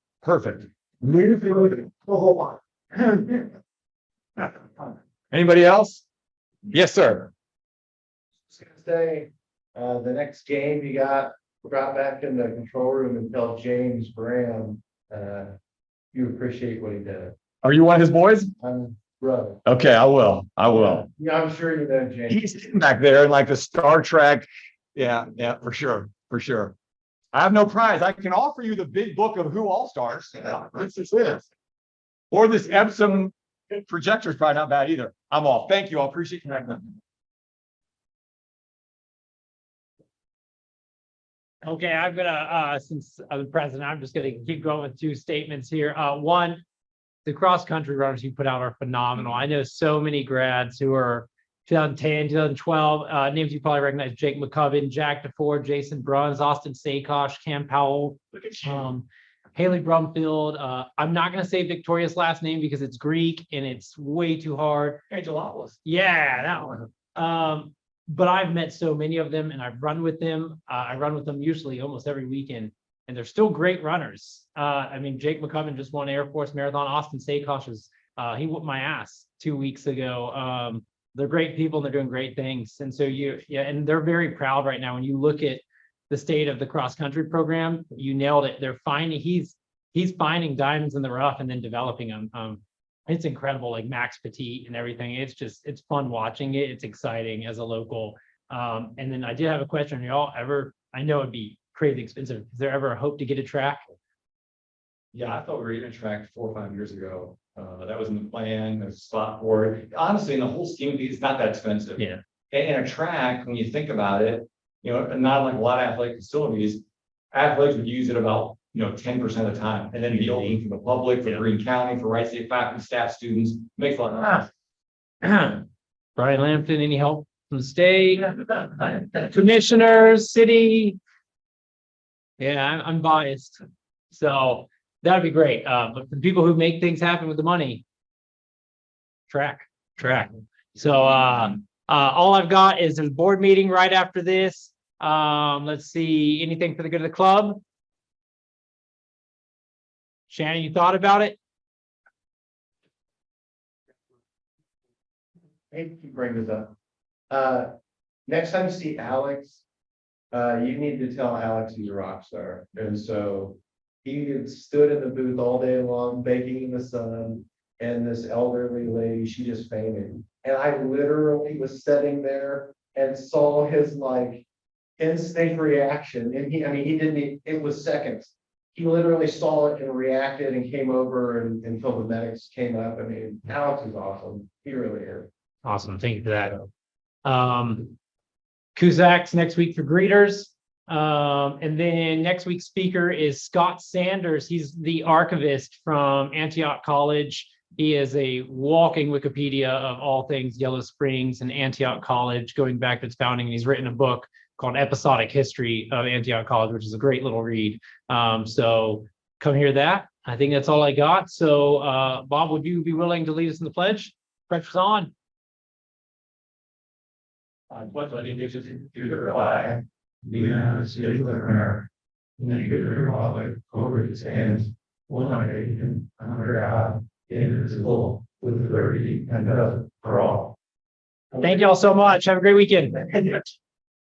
Anybody else? Yes, sir. Say, the next game you got back in the control room and tell James Graham, you appreciate what he did. Are you one of his boys? I'm brother. Okay, I will. Yeah, I'm sure you know James. He's sitting back there in like the Star Trek. Yeah, for sure. I have no prize. I can offer you the big book of Who All Stars. This is it. Or this Epsom projector is probably not bad either. I'm off. Thank you. I appreciate you. Okay, I'm gonna, since I'm the president, I'm just gonna keep going with 2 statements here. One, the cross-country runners you put out are phenomenal. I know so many grads who are 2010, 2012, names you probably recognize: Jake McCubbin, Jack DeFord, Jason Bruns, Austin Sakosh, Cam Powell, Haley Brumfield. I'm not going to say Victoria's last name because it's Greek and it's way too hard. Angelopoulos. Yeah, that one. But I've met so many of them and I've run with them. I run with them usually almost every weekend, and they're still great runners. Jake McCubbin just won Air Force Marathon. Austin Sakosh he whooped my ass 2 weeks ago. They're great people and they're doing great things. And so and they're very proud right now. When you look at the state of the cross country program, you nailed it. They're finding, he's finding diamonds in the rough and then developing them. It's incredible, like Max Petit and everything. It's fun watching it. It's exciting as a local. And then I did have a question. Are y'all ever, I know it'd be crazy expensive. Is there ever a hope to get a track? Yeah, I thought we were gonna track 4 or 5 years ago. That was in the plan, there's a spot for it. Honestly, in the whole scheme of things, it's not that expensive. Yeah. And a track, when you think about it, not like a lot of athletic facilities, athletics would use it about, 10% of the time. And then be open for the public, for Green County, for Wright State faculty, staff, students, makes a lot of sense. Brian Lampton, any help from the state? Commissioners, city? Yeah, I'm biased. So that'd be great. But for the people who make things happen with the money. Track. So all I've got is there's a board meeting right after this. Let's see, anything for the good of the club? Shannon, you thought about it? Hey, you bring this up. Next time you see Alex, you need to tell Alex he's a rock star. And so he stood in the booth all day long, baking in the sun. And this elderly lady, she just fainted. And I literally was sitting there and saw his like instinct reaction. And he didn't, it was seconds. He literally saw it and reacted and came over until the medics came up. I mean, Alex is awesome. He really is. Awesome, thank you for that. Kuzak's next week for greeters. And then next week's speaker is Scott Sanders. He's the archivist from Antioch College. He is a walking Wikipedia of all things Yellow Springs and Antioch College, going back to its founding. And he's written a book called Episodic History of Antioch College, which is a great little read. So come hear that. I think that's all I got. So Bob, would you be willing to lead us in the pledge? Pressure's on. I pledge allegiance to the flag, the United States of America, and to the republic over its hands, one nation, under God, indivisible, with liberty and justice for all. Thank you all so much. Have a great weekend.